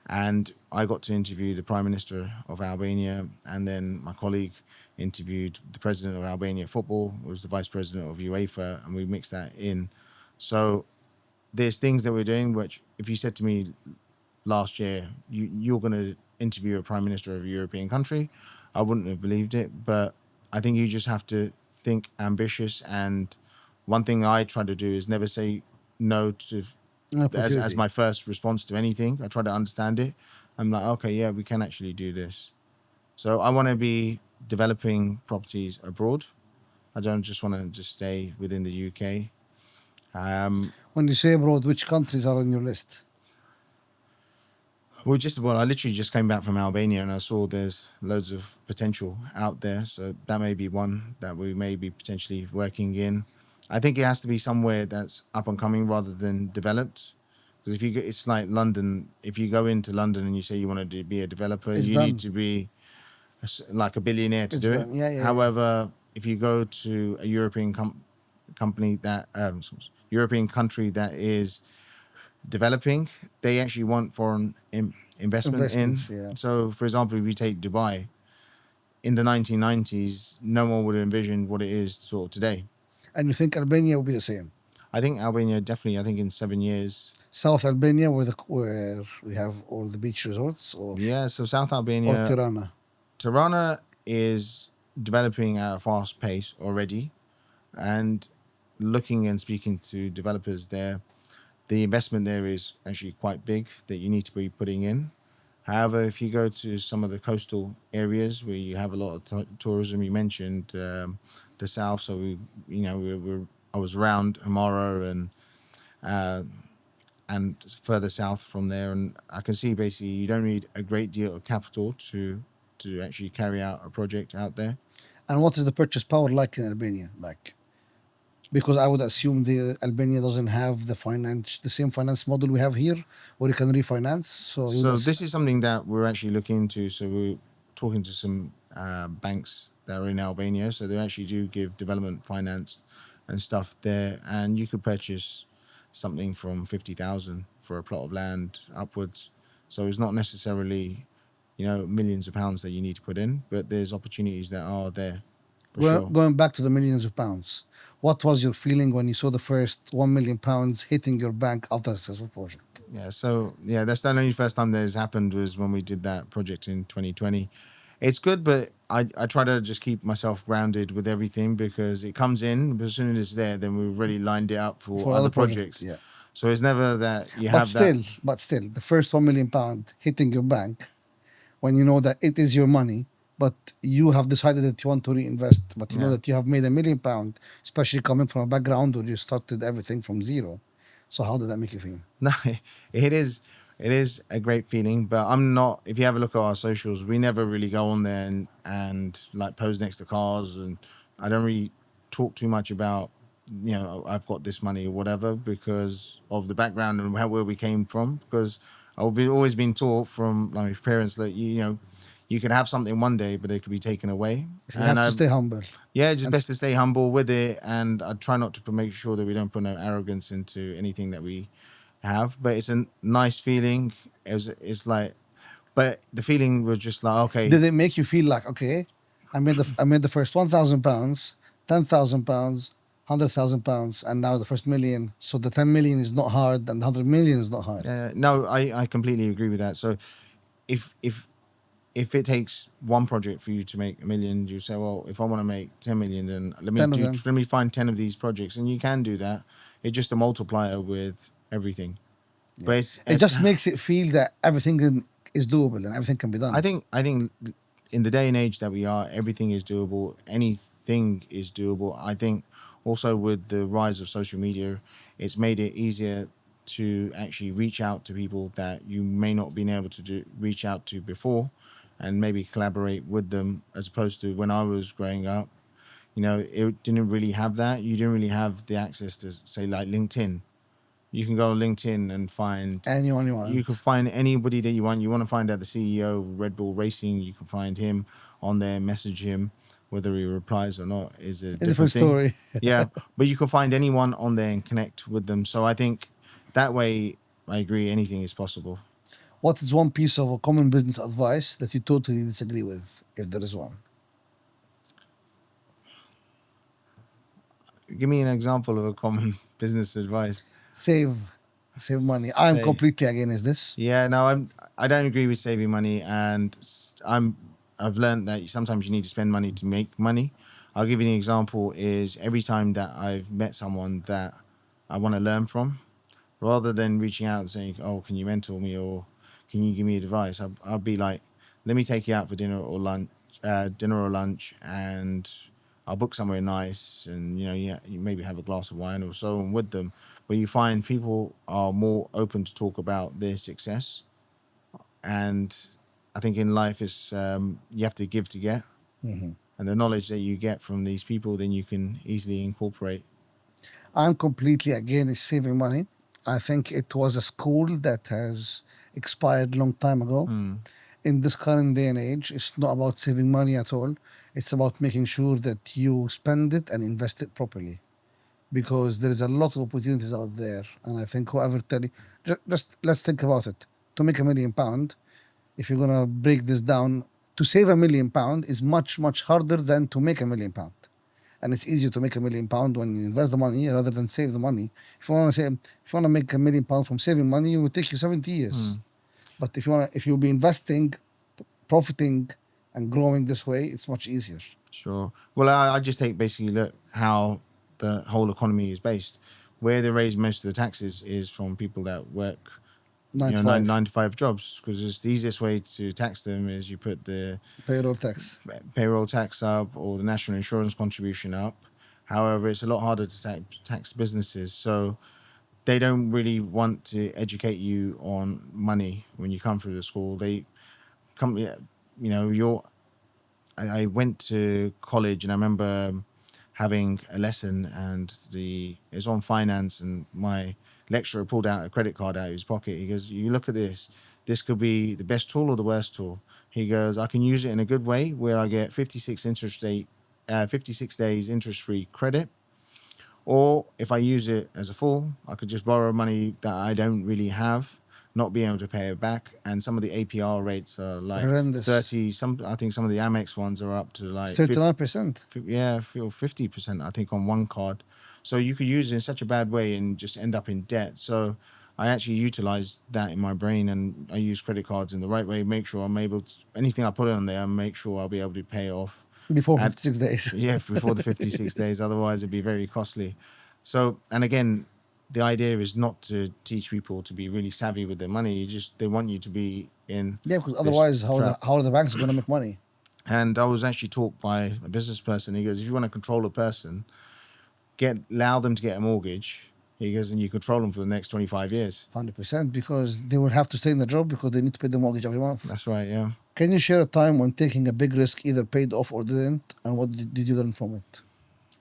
B: And I got to interview the Prime Minister of Albania, and then my colleague interviewed the President of Albania Football, who was the Vice President of UEFA, and we mixed that in. So there's things that we're doing, which if you said to me last year, you're going to interview a Prime Minister of a European country, I wouldn't have believed it. But I think you just have to think ambitious. And one thing I try to do is never say no to as my first response to anything. I try to understand it. I'm like, okay, yeah, we can actually do this. So I want to be developing properties abroad. I don't just want to just stay within the UK.
A: When you say abroad, which countries are on your list?
B: I literally just came back from Albania and I saw there's loads of potential out there. So that may be one that we may be potentially working in. I think it has to be somewhere that's up and coming rather than developed. Because it's like London. If you go into London and you say you want to be a developer,
A: It's
B: you
A: done.
B: need to be like a billionaire to
A: It's
B: do it.
A: done. Yeah.
B: However, if you go to a European company that European country that is developing, they actually want foreign investment in.
A: Investments. Yeah.
B: So, for example, if you take Dubai, in the 1990s, no one would have envisioned what it is sort of today.
A: And you think Albania will be the same?
B: I think Albania definitely. I think in 7 years.
A: South Albania, where we have all the beach resorts, or
B: Yeah. So South
A: or
B: Albania,
A: Tirana.
B: Tirana is developing at a fast pace already, and looking and speaking to developers there, the investment there is actually quite big that you need to be putting in. However, if you go to some of the coastal areas where you have a lot of tourism, you mentioned the south, so we're I was around Hamara and further south from there, and I can see basically you don't need a great deal of capital to actually carry out a project out there.
A: And what is the purchase power like in Albania? Like, because I would assume the Albania doesn't have the same finance model we have here, where you can refinance. So you
B: So
A: just
B: this is something that we're actually looking into. So we're talking to some banks that are in Albania. So they actually do give development finance and stuff there, and you could purchase something from 50,000 for a plot of land upwards. So it's not necessarily, millions of pounds that you need to put in, but there's opportunities that are there for sure.
A: going back to the millions of pounds. What was your feeling when you saw the first £1 million hitting your bank after a successful project?
B: Yeah, so yeah, that's the only first time that has happened was when we did that project in 2020. It's good, but I try to just keep myself grounded with everything because it comes in, but as soon as it's there, then we've already lined it up for
A: For
B: other
A: other project,
B: projects.
A: yeah.
B: So it's never that you
A: But
B: have that.
A: still, the first £1 million hitting your bank when you know that it is your money, but you have decided that you want to reinvest, but you know
B: Yeah.
A: that you have made £1 million, especially coming from a background where you started everything from zero. So how did that make you feel?
B: No, it is a great feeling, but I'm not. If you have a look at our socials, we never really go on there and like pose next to cars, and I don't really talk too much about I've got this money or whatever because of the background and where we came from. Because I've always been taught from like my parents that you can have something one day, but it could be taken away.
A: So you have to stay humble.
B: Yeah, it's just
A: And
B: best to stay humble with it, and I try not to make sure that we don't put no arrogance into anything that we have. But it's a nice feeling. It's like, but the feeling was just like, okay,
A: did it make you feel like, okay, I made the first £1,000, £10,000, £100,000, and now the first million. So the 10 million is not hard, and the 100 million is not hard.
B: no, I completely agree with that. So if if if it takes one project for you to make 1 million, you say, well, if I want to make 10 million, then
A: 10 of them.
B: let me find 10 of these projects, and you can do that. It's just a multiplier with everything. But
A: It just makes it feel that everything is doable and everything can be done.
B: I think in the day and age that we are, everything is doable. Anything is doable. I think also with the rise of social media, it's made it easier to actually reach out to people that you may not been able to reach out to before, and maybe collaborate with them as opposed to when I was growing up. It didn't really have that. You didn't really have the access to say like LinkedIn. You can go on LinkedIn and find
A: Anyone you want.
B: you can find anybody that you want. You want to find out the CEO of Red Bull Racing. You can find him on there, message him. Whether he replies or not is a
A: different
B: thing.
A: story.
B: Yeah, but you can find anyone on there and connect with them. So I think that way, I agree, anything is possible.
A: What is one piece of a common business advice that you totally disagree with, if there is one?
B: Give me an example of a common business advice.
A: Save money. I'm
B: Say-
A: completely against this.
B: Yeah, no, I don't agree with saving money, and I've learned that sometimes you need to spend money to make money. I'll give you an example. Is every time that I've met someone that I want to learn from, rather than reaching out and saying, "Oh, can you mentor me?" or "Can you give me advice?" I'll be like, "Let me take you out for dinner or lunch, and I'll book somewhere nice, and you maybe have a glass of wine or so on with them." Where you find people are more open to talk about their success, and I think in life is you have to give to get, and the knowledge that you get from these people, then you can easily incorporate.
A: I'm completely against saving money. I think it was a school that has expired long time ago. In this current day and age, it's not about saving money at all. It's about making sure that you spend it and invest it properly. Because there is a lot of opportunities out there. And I think whoever tell you, just let's think about it. To make £1 million, if you're going to break this down, to save £1 million is much, much harder than to make £1 million. And it's easier to make £1 million when you invest the money rather than save the money. If you want to make £1 million from saving money, it will take you 70 years. But if you'll be investing, profiting, and growing this way, it's much easier.
B: Sure. Well, I just take basically look how the whole economy is based. Where they raise most of the taxes is from people that work
A: 9 to 5
B: 9 to 5 jobs, because it's the easiest way to tax them is you put the
A: payroll tax.
B: payroll tax up or the national insurance contribution up. However, it's a lot harder to tax businesses. So they don't really want to educate you on money when you come through the school. They come, yeah, you know, I went to college and I remember having a lesson and it was on finance, and my lecturer pulled out a credit card out of his pocket. He goes, "You look at this. This could be the best tool or the worst tool." He goes, "I can use it in a good way where I get 56 days interest free credit, or if I use it as a fool, I could just borrow money that I don't really have, not be able to pay it back. And some of the APR rates are like
A: Horrendous.
B: 30. I think some of the Amex ones are up to like
A: 39%.
B: 50%, I think, on one card. So you could use it in such a bad way and just end up in debt. So I actually utilized that in my brain, and I use credit cards in the right way, make sure I'm able to, anything I put on there, make sure I'll be able to pay it off
A: Before
B: at
A: 56 days.
B: yeah, before the 56 days. Otherwise, it'd be very costly. So, and again, the idea is not to teach people to be really savvy with their money. They want you to be in
A: Yeah, because
B: this
A: otherwise,
B: trap.
A: how are the banks going to make money?
B: And I was actually taught by a business person. He goes, if you want to control a person, allow them to get a mortgage. He goes, and you control them for the next 25 years.
A: 100%, because they will have to stay in the job because they need to pay the mortgage every month.
B: That's right, yeah.
A: Can you share a time when taking a big risk either paid off or didn't, and what did you learn from it?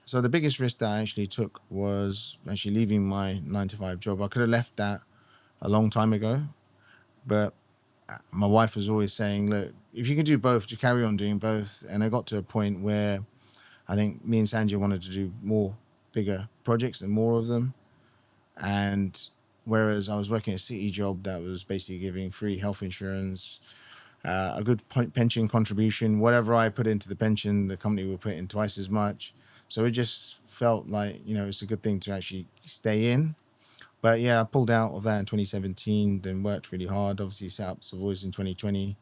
B: So the biggest risk that I actually took was actually leaving my 9 to 5 job. I could have left that a long time ago, but my wife was always saying, look, if you can do both, to carry on doing both. And I got to a point where I think me and Sanjay wanted to do bigger projects and more of them. And whereas I was working a city job that was basically giving free health insurance, a good pension contribution, whatever I put into the pension, the company would put in twice as much. So it just felt like, it's a good thing to actually stay in. But yeah, I pulled out of that in 2017, then worked really hard, obviously set up Savoys in 2020.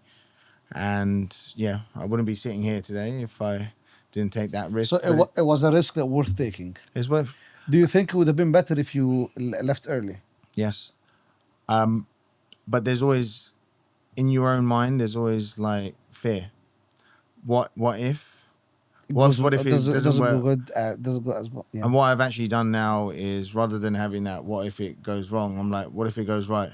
B: And yeah, I wouldn't be sitting here today if I didn't take that risk.
A: So it was a risk that worth taking.
B: It's worth,
A: Do you think it would have been better if you left early?
B: yes. But there's always, in your own mind, there's always like fear. What if? What if it doesn't
A: go
B: work?
A: good? Doesn't go as well. Yeah.
B: And what I've actually done now is, rather than having that, what if it goes wrong? I'm like, what if it goes right?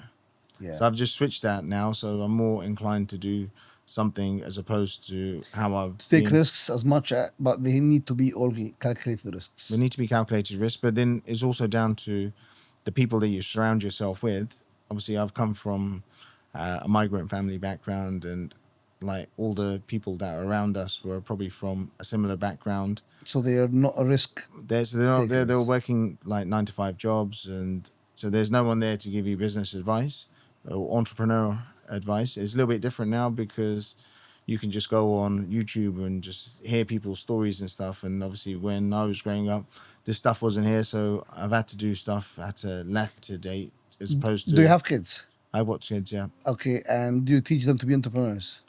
A: Yeah.
B: So I've just switched that now. So I'm more inclined to do something as opposed to how I've
A: to take
B: been.
A: risks as much, but they need to be all calculated risks.
B: They need to be calculated risk, but then it's also down to the people that you surround yourself with. Obviously, I've come from a migrant family background, and like all the people that are around us were probably from a similar background.
A: So they are not a risk.
B: They're working like 9 to 5 jobs, and so there's no one there to give you business advice or entrepreneur advice. It's a little bit different now because you can just go on YouTube and just hear people's stories and stuff. And obviously, when I was growing up, this stuff wasn't here, so I've had to do stuff at a later date as opposed to.
A: Do you have kids?
B: I've got kids, yeah.
A: Okay, and do you teach them to be entrepreneurs?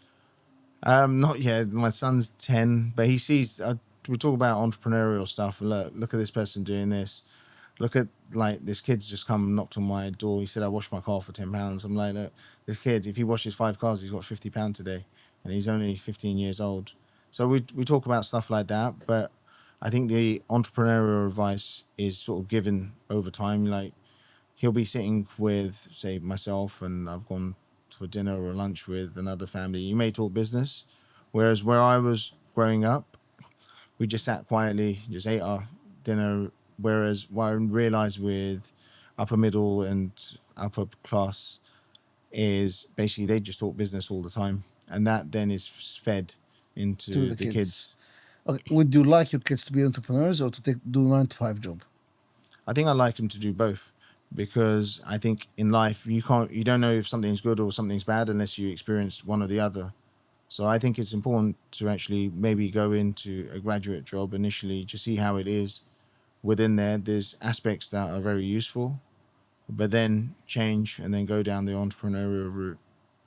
B: Not yet. My son's 10, but he sees. We talk about entrepreneurial stuff. Look at this person doing this. Look at, like, this kid's just come and knocked on my door. He said, I washed my car for £10. I'm like, look, this kid, if he washes 5 cars, he's got £50 today, and he's only 15 years old. So we talk about stuff like that, but I think the entrepreneurial advice is sort of given over time. Like, he'll be sitting with, say, myself, and I've gone for dinner or lunch with another family. You may talk business, whereas where I was growing up, we just sat quietly, just ate our dinner. Whereas what I realized with upper middle and upper class is basically they just talk business all the time, and that then is fed into
A: To the
B: the
A: kids.
B: kids.
A: Okay, would you like your kids to be entrepreneurs or to do 9 to 5 job?
B: I think I like them to do both, because I think in life you don't know if something's good or something's bad unless you experience one or the other. So I think it's important to actually maybe go into a graduate job initially to see how it is. Within there's aspects that are very useful, but then change and then go down the entrepreneurial route.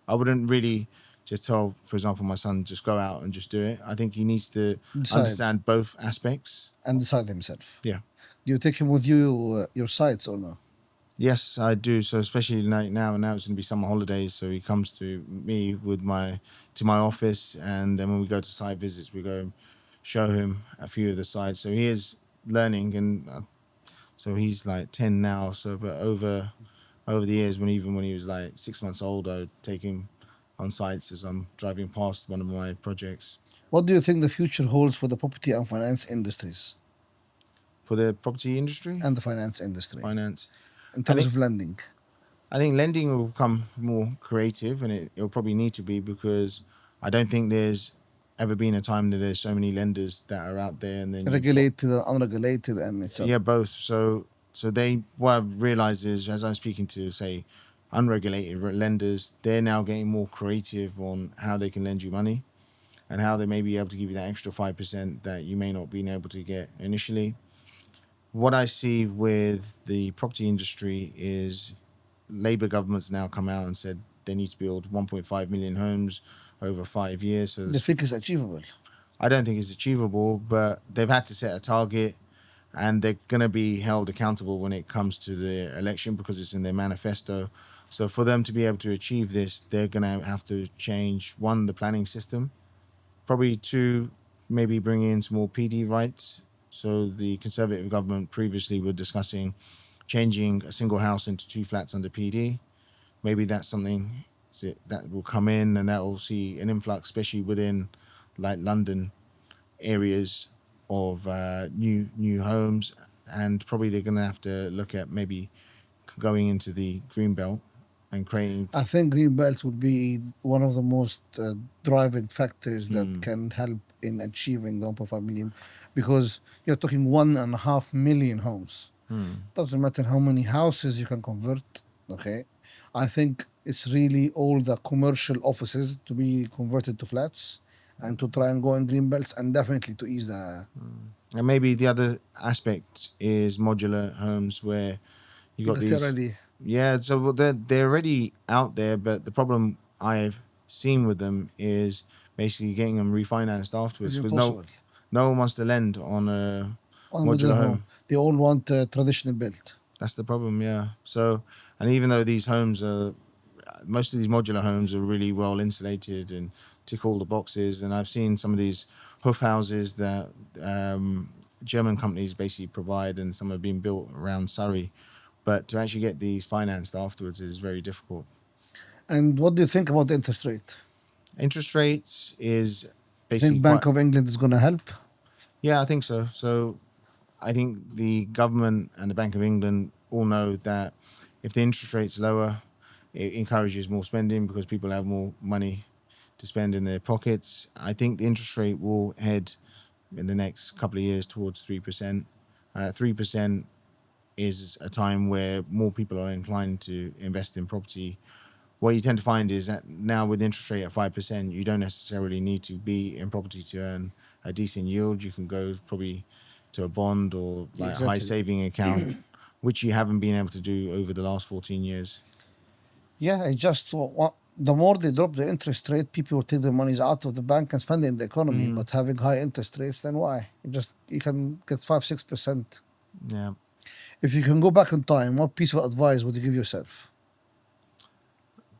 B: I wouldn't really just tell, for example, my son, just go out and just do it. I think he needs to
A: Decide.
B: understand both aspects.
A: And decide himself.
B: Yeah.
A: Do you take him with you, your sites or no?
B: Yes, I do. So especially like now it's going to be summer holidays. So he comes to me to my office, and then when we go to site visits, we go show him a few of the sites. So he is learning, and so he's like 10 now. So, but over the years, when he was like 6 months old, I would take him on sites as I'm driving past one of my projects.
A: What do you think the future holds for the property and finance industries
B: For the property industry,
A: and the finance industry
B: finance,
A: in
B: I
A: terms
B: think
A: of lending?
B: I think lending will become more creative, and it'll probably need to be, because I don't think there's ever been a time that there's so many lenders that are out there, and then you've got,
A: Regulated and unregulated and etc.
B: yeah, both. So they, what I've realized is, as I'm speaking to, say, unregulated lenders, they're now getting more creative on how they can lend you money, and how they may be able to give you that extra 5% that you may not been able to get initially. What I see with the property industry is Labour government's now come out and said they need to build 1.5 million homes over 5 years. So
A: Do you think it's achievable?
B: I don't think it's achievable, but they've had to set a target, and they're going to be held accountable when it comes to the election, because it's in their manifesto. So for them to be able to achieve this, they're going to have to change, one, the planning system, probably two, maybe bring in some more PD rights. So the Conservative government previously were discussing changing a single house into two flats under PD. Maybe that's something that will come in, and that will see an influx, especially within like London areas of new homes. And probably they're going to have to look at maybe going into the green belt and creating.
A: I think green belt would be one of the most driving factors that can help in achieving the 1.5 million, because you're talking 1.5 million homes. Doesn't matter how many houses you can convert. Okay, I think it's really all the commercial offices to be converted to flats, and to try and go in green belts, and definitely to ease the.
B: And maybe the other aspect is modular homes, where you got
A: That's
B: these.
A: already
B: Yeah, so they're already out there, but the problem I've seen with them is basically getting them refinanced afterwards,
A: is
B: because
A: impossible.
B: no one wants to lend on a
A: On
B: modular
A: modular home,
B: home.
A: they all want traditional built.
B: That's the problem, yeah. So, and even though these homes are, most of these modular homes are really well insulated and tick all the boxes, and I've seen some of these hoof houses that German companies basically provide, and some have been built around Surrey, but to actually get these financed afterwards is very difficult.
A: And what do you think about the interest rate?
B: Interest rates is
A: I
B: basically
A: think
B: quite.
A: Bank of England is going to help.
B: Yeah, I think so. So I think the government and the Bank of England all know that if the interest rate's lower, it encourages more spending, because people have more money to spend in their pockets. I think the interest rate will head in the next couple of years towards 3%. 3% is a time where more people are inclined to invest in property. What you tend to find is that now, with interest rate at 5%, you don't necessarily need to be in property to earn a decent yield. You can go probably to a bond or like a high
A: Exactly.
B: saving account, which you haven't been able to do over the last 14 years.
A: Yeah, I just the more they drop the interest rate, people will take their monies out of the bank and spend it in the economy. But having high interest rates, then why? You can get 5-6%.
B: Yeah.
A: If you can go back in time, what piece of advice would you give yourself?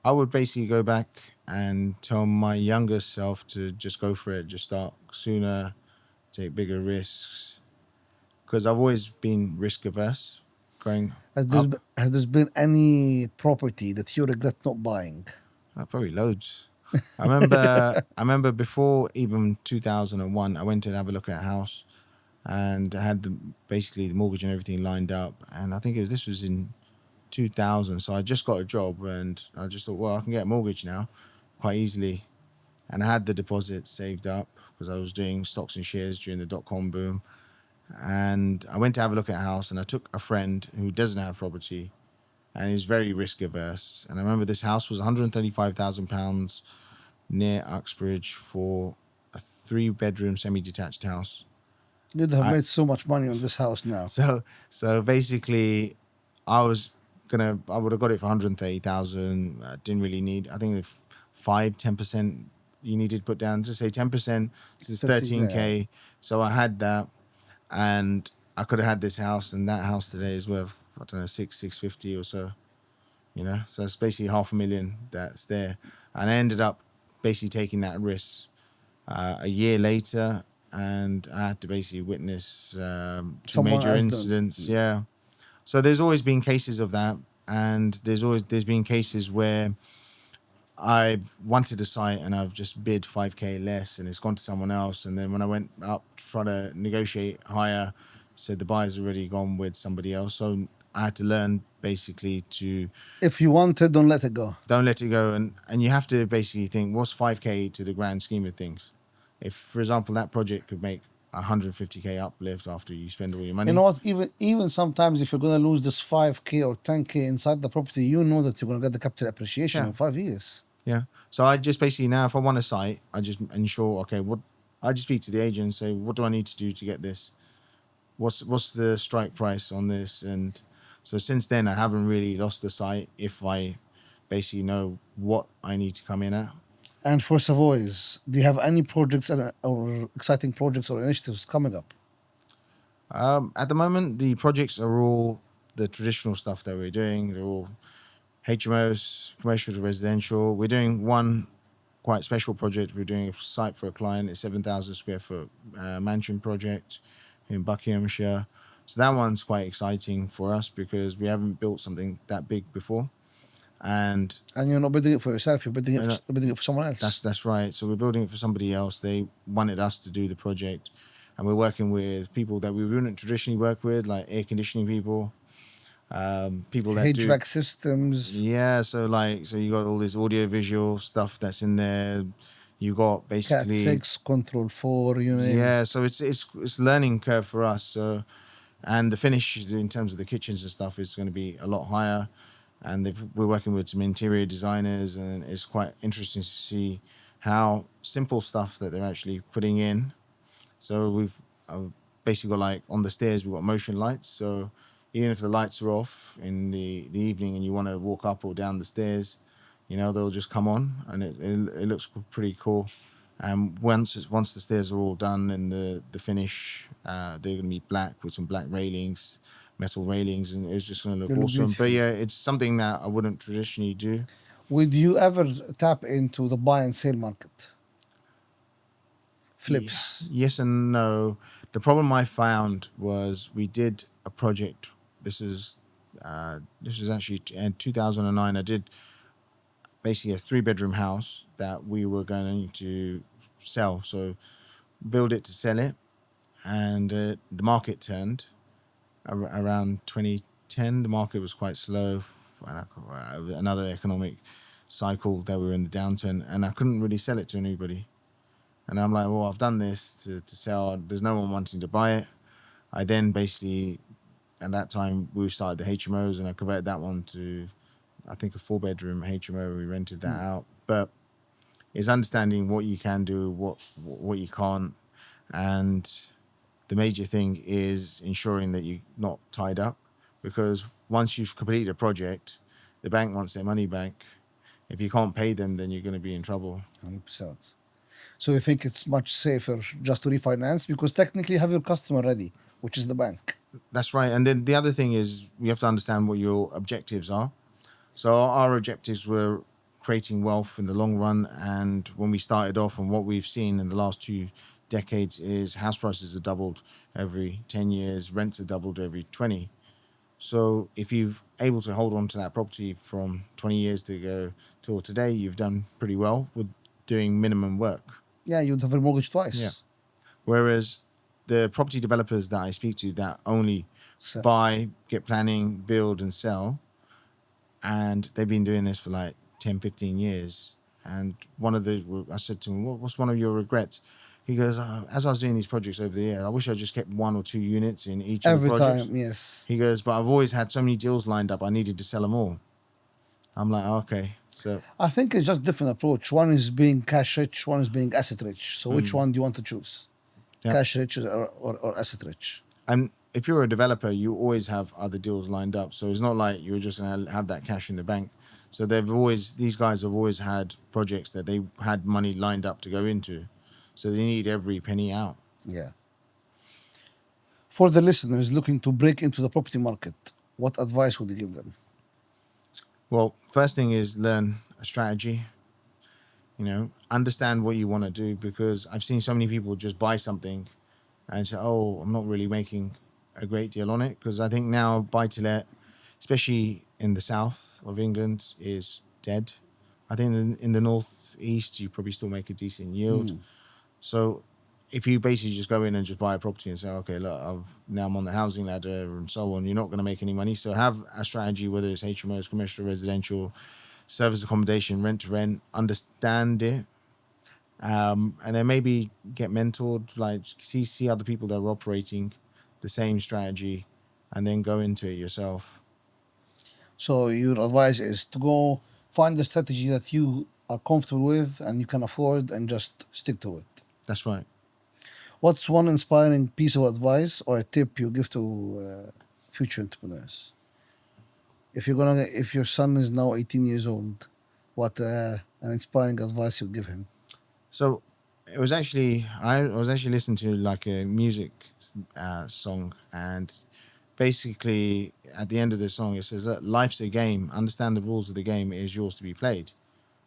B: I would basically go back and tell my younger self to just go for it, just start sooner, take bigger risks, because I've always been risk averse growing up.
A: Has there been any property that you regret not buying?
B: Probably loads. I remember before even 2001, I went to have a look at a house, and I had basically the mortgage and everything lined up, and I think this was in 2000. So I just got a job, and I just thought, well, I can get a mortgage now quite easily, and I had the deposit saved up because I was doing stocks and shares during the dot-com boom. And I went to have a look at a house, and I took a friend who doesn't have property and is very risk averse. And I remember this house was £135,000 near Uxbridge for a 3-bedroom semi-detached house.
A: You'd have
B: I
A: made so much money on this house now.
B: so basically, I would have got it for 130,000. I didn't really need. I think if 10% you needed to put down, to say 10%, it's
A: 13,
B: 13K. So I had that, and I could have had this house, and that house today is worth, I don't know, 650 or so. So it's basically 500,000 that's there, and I ended up basically taking that risk. A year later, and I had to basically witness two
A: Someone
B: major
A: else done.
B: incidents. Yeah, so there's always been cases of that, and there's been cases where I've wanted a site and I've just bid 5k less, and it's gone to someone else, and then when I went up to try to negotiate higher, said the buyer's already gone with somebody else. So I had to learn basically to
A: If you want it, don't let it go.
B: don't let it go, and you have to basically think, what's 5k to the grand scheme of things? If, for example, that project could make 150k uplift after you spend all your money.
A: You know what? Even sometimes if you're gonna lose this 5k or 10k inside the property, you know that you're gonna get the capital appreciation
B: Yeah.
A: in 5 years.
B: Yeah. So I just basically now, if I want a site, I just ensure, okay, what I just speak to the agent and say, what do I need to do to get this? What's the strike price on this? And so since then, I haven't really lost the site if I basically know what I need to come in at.
A: And for Savoys, do you have any projects or exciting projects or initiatives coming up?
B: At the moment, the projects are all the traditional stuff that we're doing. They're all HMOs, commercial to residential. We're doing one quite special project. We're doing a site for a client, a 7,000 square foot mansion project in Buckinghamshire. So that one's quite exciting for us because we haven't built something that big before. And
A: And you're not building it for yourself; you're building it,
B: No,
A: building it for someone else.
B: that's right. So we're building it for somebody else. They wanted us to do the project, and we're working with people that we wouldn't traditionally work with, like air conditioning people, people that do.
A: HVAC systems,
B: Yeah, so you got all this audio visual stuff that's in there. You got
A: Cat
B: basically
A: 6, Control 4, you name it.
B: yeah. So it's a learning curve for us. So, and the finish in terms of the kitchens and stuff is going to be a lot higher. And we're working with some interior designers, and it's quite interesting to see how simple stuff that they're actually putting in. So we've basically got, like, on the stairs we've got motion lights. So even if the lights are off in the evening and you want to walk up or down the stairs, they'll just come on, and it looks pretty cool. And once the stairs are all done and the finish, they're going to be black with some black railings, metal railings, and it's just going to look
A: They look
B: awesome.
A: beautiful.
B: But yeah, it's something that I wouldn't traditionally do.
A: Would you ever tap into the buy and sale market? Flips.
B: Yes and no. The problem I found was we did a project. This is actually in 2009. I did basically a 3-bedroom house that we were going to sell. So build it to sell it, and the market turned around 2010. The market was quite slow. Another economic cycle that we were in the downturn, and I couldn't really sell it to anybody. And I'm like, well, I've done this to sell. There's no one wanting to buy it. I then basically, at that time, we started the HMOs, and I converted that one to, I think, a 4-bedroom HMO. We rented that out. But it's understanding what you can do, what you can't. And the major thing is ensuring that you're not tied up, because once you've completed a project, the bank wants their money back. If you can't pay them, then you're going to be in trouble.
A: 100%. So you think it's much safer just to refinance because technically you have your customer ready, which is the bank.
B: That's right. And then the other thing is we have to understand what your objectives are. So our objectives were creating wealth in the long run. And when we started off, and what we've seen in the last 2 decades is house prices have doubled every 10 years, rents have doubled every 20. So if you've able to hold on to that property from 20 years ago till today, you've done pretty well with doing minimum work.
A: Yeah, you'd have a mortgage twice.
B: Yeah. Whereas the property developers that I speak to that only
A: So,
B: buy, get planning, build and sell, and they've been doing this for like 10, 15 years. And I said to him, what's one of your regrets? He goes, as I was doing these projects over the years, I wish I just kept 1 or 2 units in each of the
A: every
B: projects.
A: time, yes.
B: He goes, but I've always had so many deals lined up, I needed to sell them all. I'm like, okay. So
A: I think it's just different approach. One is being cash rich, one is being asset rich. So which one do you want to choose?
B: Yeah.
A: Cash rich or asset rich?
B: And if you're a developer, you always have other deals lined up. So it's not like you're just going to have that cash in the bank. So these guys have always had projects that they had money lined up to go into. So they need every penny out.
A: Yeah. For the listeners looking to break into the property market, what advice would you give them?
B: Well, first thing is learn a strategy. Understand what you want to do, because I've seen so many people just buy something and say, "Oh, I'm not really making a great deal on it." Because I think now buy to let, especially in the south of England, is dead. I think in the northeast you probably still make a decent yield. So if you basically just go in and just buy a property and say, "Okay, look, now I'm on the housing ladder," and so on, you're not going to make any money. So have a strategy, whether it's HMOs, commercial, residential, service accommodation, rent to rent. Understand it, and then maybe get mentored, like see other people that are operating the same strategy, and then go into it yourself.
A: So your advice is to go find the strategy that you are comfortable with and you can afford and just stick to it.
B: That's right.
A: What's one inspiring piece of advice or a tip you give to future entrepreneurs? If your son is now 18 years old, what an inspiring advice you give him?
B: So I was actually listening to like a music song, and basically at the end of the song it says that life's a game. Understand the rules of the game. It is yours to be played.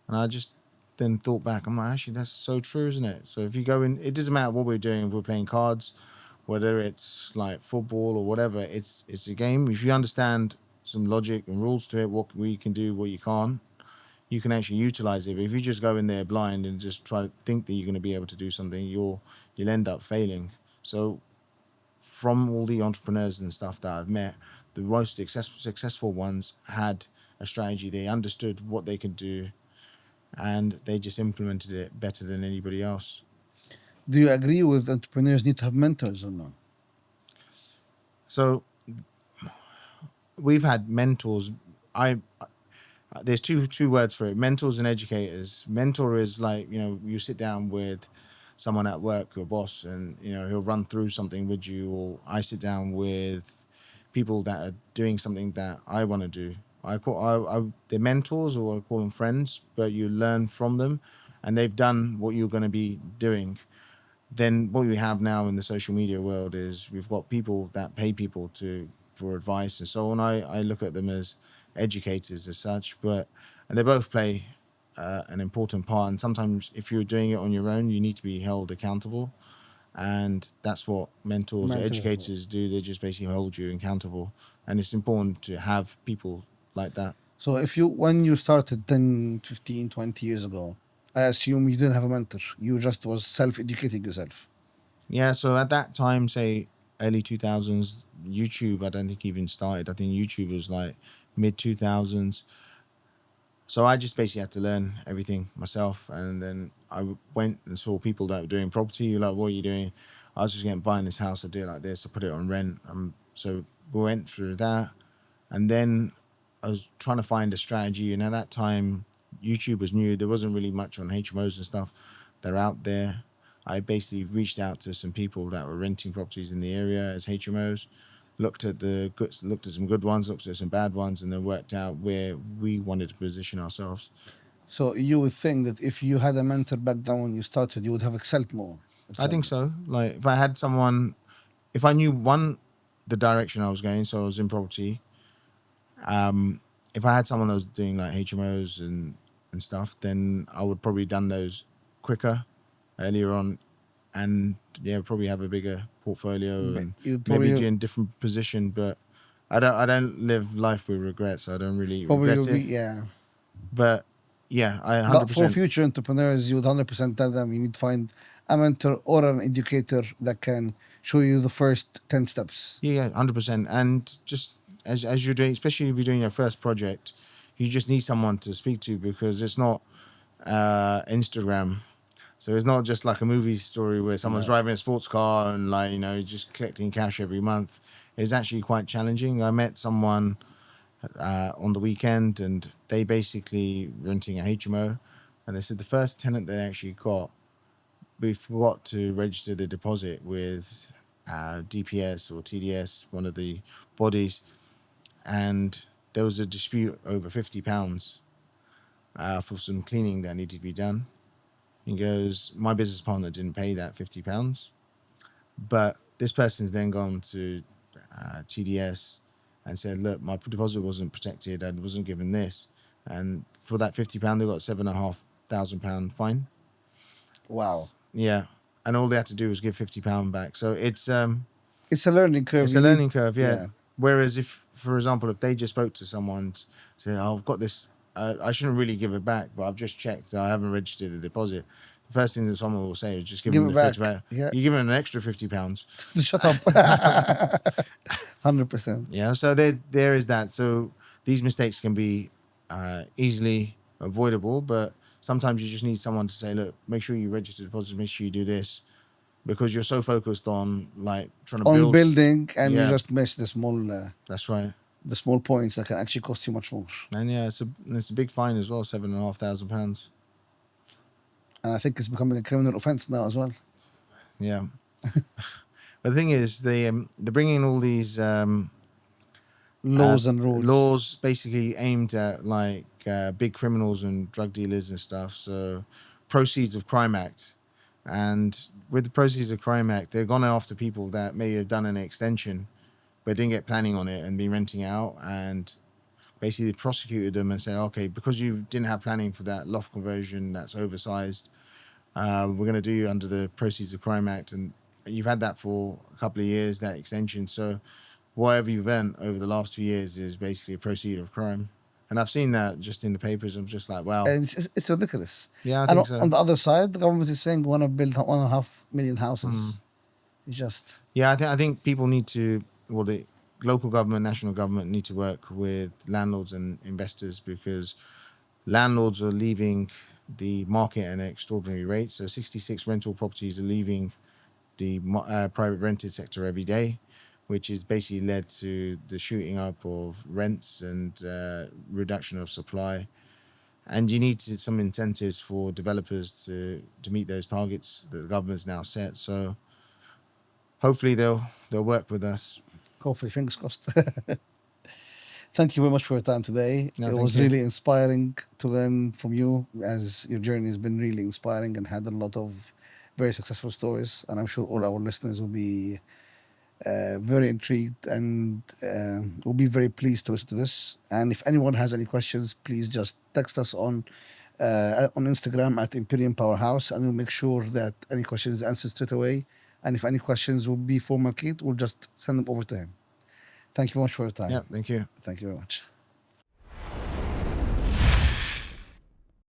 B: And I just then thought back. I'm like, actually, that's so true, isn't it? So if you go in, it doesn't matter what we're doing. If we're playing cards, whether it's like football or whatever, it's a game. If you understand some logic and rules to it, what we can do, what you can't, you can actually utilize it. But if you just go in there blind and just try to think that you're going to be able to do something, you'll end up failing. So from all the entrepreneurs and stuff that I've met, the most successful ones had a strategy. They understood what they could do, and they just implemented it better than anybody else.
A: Do you agree with entrepreneurs need to have mentors or not?
B: So we've had mentors. I There's two words for it: mentors and educators. Mentor is like, you sit down with someone at work, your boss, and he'll run through something with you. Or I sit down with people that are doing something that I want to do. They're mentors, or I call them friends, but you learn from them, and they've done what you're going to be doing. Then what we have now in the social media world is we've got people that pay people for advice and so on. I look at them as educators as such, but and they both play an important part. And sometimes if you're doing it on your own, you need to be held accountable. And that's what mentors or
A: Mentors as well.
B: educators do. They just basically hold you accountable. And it's important to have people like that.
A: So when you started 10, 15, 20 years ago, I assume you didn't have a mentor. You just was self-educating yourself.
B: Yeah, so at that time, say early 2000s, YouTube, I don't think even started. I think YouTube was like mid 2000s. So I just basically had to learn everything myself. And then I went and saw people that were doing property. You're like, what are you doing? I was just getting buying this house. I do it like this. I put it on rent. So we went through that. And then I was trying to find a strategy. And at that time, YouTube was new. There wasn't really much on HMOs and stuff that are out there. I basically reached out to some people that were renting properties in the area as HMOs, looked at some good ones, looked at some bad ones, and then worked out where we wanted to position ourselves.
A: So you would think that if you had a mentor back then when you started, you would have excelled more.
B: I think
A: Excelled.
B: so. Like if I had someone, if I knew the direction I was going, so I was in property. If I had someone that was doing like HMOs and stuff, then I would probably done those quicker, earlier on, and yeah, probably have a bigger portfolio and
A: You'd
B: maybe
A: probably
B: be in a different position. But I don't live life with regrets. I don't really
A: probably
B: regret
A: will be,
B: it.
A: yeah.
B: But yeah, I
A: But
B: hundred
A: for
B: percent.
A: future entrepreneurs, you would 100% tell them you need to find a mentor or an educator that can show you the first 10 steps.
B: Yeah, 100%. And just as you're doing, especially if you're doing your first project, you just need someone to speak to, because it's not Instagram. So it's not just like a movie story where someone's
A: No.
B: driving a sports car and like, just collecting cash every month. It's actually quite challenging. I met someone on the weekend, and they basically renting a HMO, and they said the first tenant they actually got, we forgot to register the deposit with DPS or TDS, one of the bodies, and there was a dispute over £50 for some cleaning that needed to be done. He goes, my business partner didn't pay that £50, but this person's then gone to TDS and said, look, my deposit wasn't protected. I wasn't given this. And for that £50, they got £7,500 £7,500 fine.
A: Wow.
B: Yeah, and all they had to do was give £50 back. So
A: It's a learning curve.
B: it's
A: You
B: a
A: need,
B: learning curve. Yeah.
A: yeah.
B: Whereas if, for example, if they just spoke to someone, say, "Oh, I've got this. I shouldn't really give it back, but I've just checked. I haven't registered a deposit." The first thing that someone will say is just give
A: Give
B: them
A: it
B: the 50
A: back.
B: back.
A: Yeah.
B: You give them an extra £50.
A: Shut up. 100%.
B: Yeah, so there is that. So these mistakes can be easily avoidable, but sometimes you just need someone to say, look, make sure you register deposits, make sure you do this, because you're so focused on like trying to
A: On
B: build.
A: building, and you
B: Yeah,
A: just miss
B: that's right.
A: the small points that can actually cost you much more.
B: And yeah, it's a big fine as well, £7,500.
A: And I think it's becoming a criminal offense now as well.
B: Yeah. But the thing is, they're bringing all these
A: Laws and rules.
B: laws basically aimed at like big criminals and drug dealers and stuff. So, Proceeds of Crime Act, and with the Proceeds of Crime Act, they're gone after people that may have done an extension, but didn't get planning on it and been renting out, and basically prosecuted them and said, okay, because you didn't have planning for that loft conversion that's oversized, we're going to do you under the Proceeds of Crime Act, and you've had that for a couple of years, that extension. So whatever you've earned over the last 2 years is basically a proceed of crime. And I've seen that just in the papers. I'm just like, wow.
A: And it's ridiculous.
B: Yeah, I
A: And
B: think so.
A: on the other side, the government is saying we want to build 1.5 million houses. It's just
B: Yeah, I think people need to, well, the local government, national government need to work with landlords and investors, because landlords are leaving the market at an extraordinary rate. So 66 rental properties are leaving the private rented sector every day, which is basically led to the shooting up of rents and reduction of supply. And you need some incentives for developers to meet those targets that the government's now set. So hopefully they'll work with us.
A: hopefully, fingers crossed. Thank you very much for your time today.
B: No,
A: It
B: thank
A: was
B: you.
A: really inspiring to learn from you, as your journey has been really inspiring and had a lot of very successful stories. And I'm sure all our listeners will be very intrigued and will be very pleased to listen to this. And if anyone has any questions, please just text us on Instagram at Imperium Powerhouse, and we'll make sure that any questions is answered straight away. And if any questions will be for Malkit, we'll just send them over to him. Thank you very much for your time.
B: Yeah, thank you.
A: Thank you very much.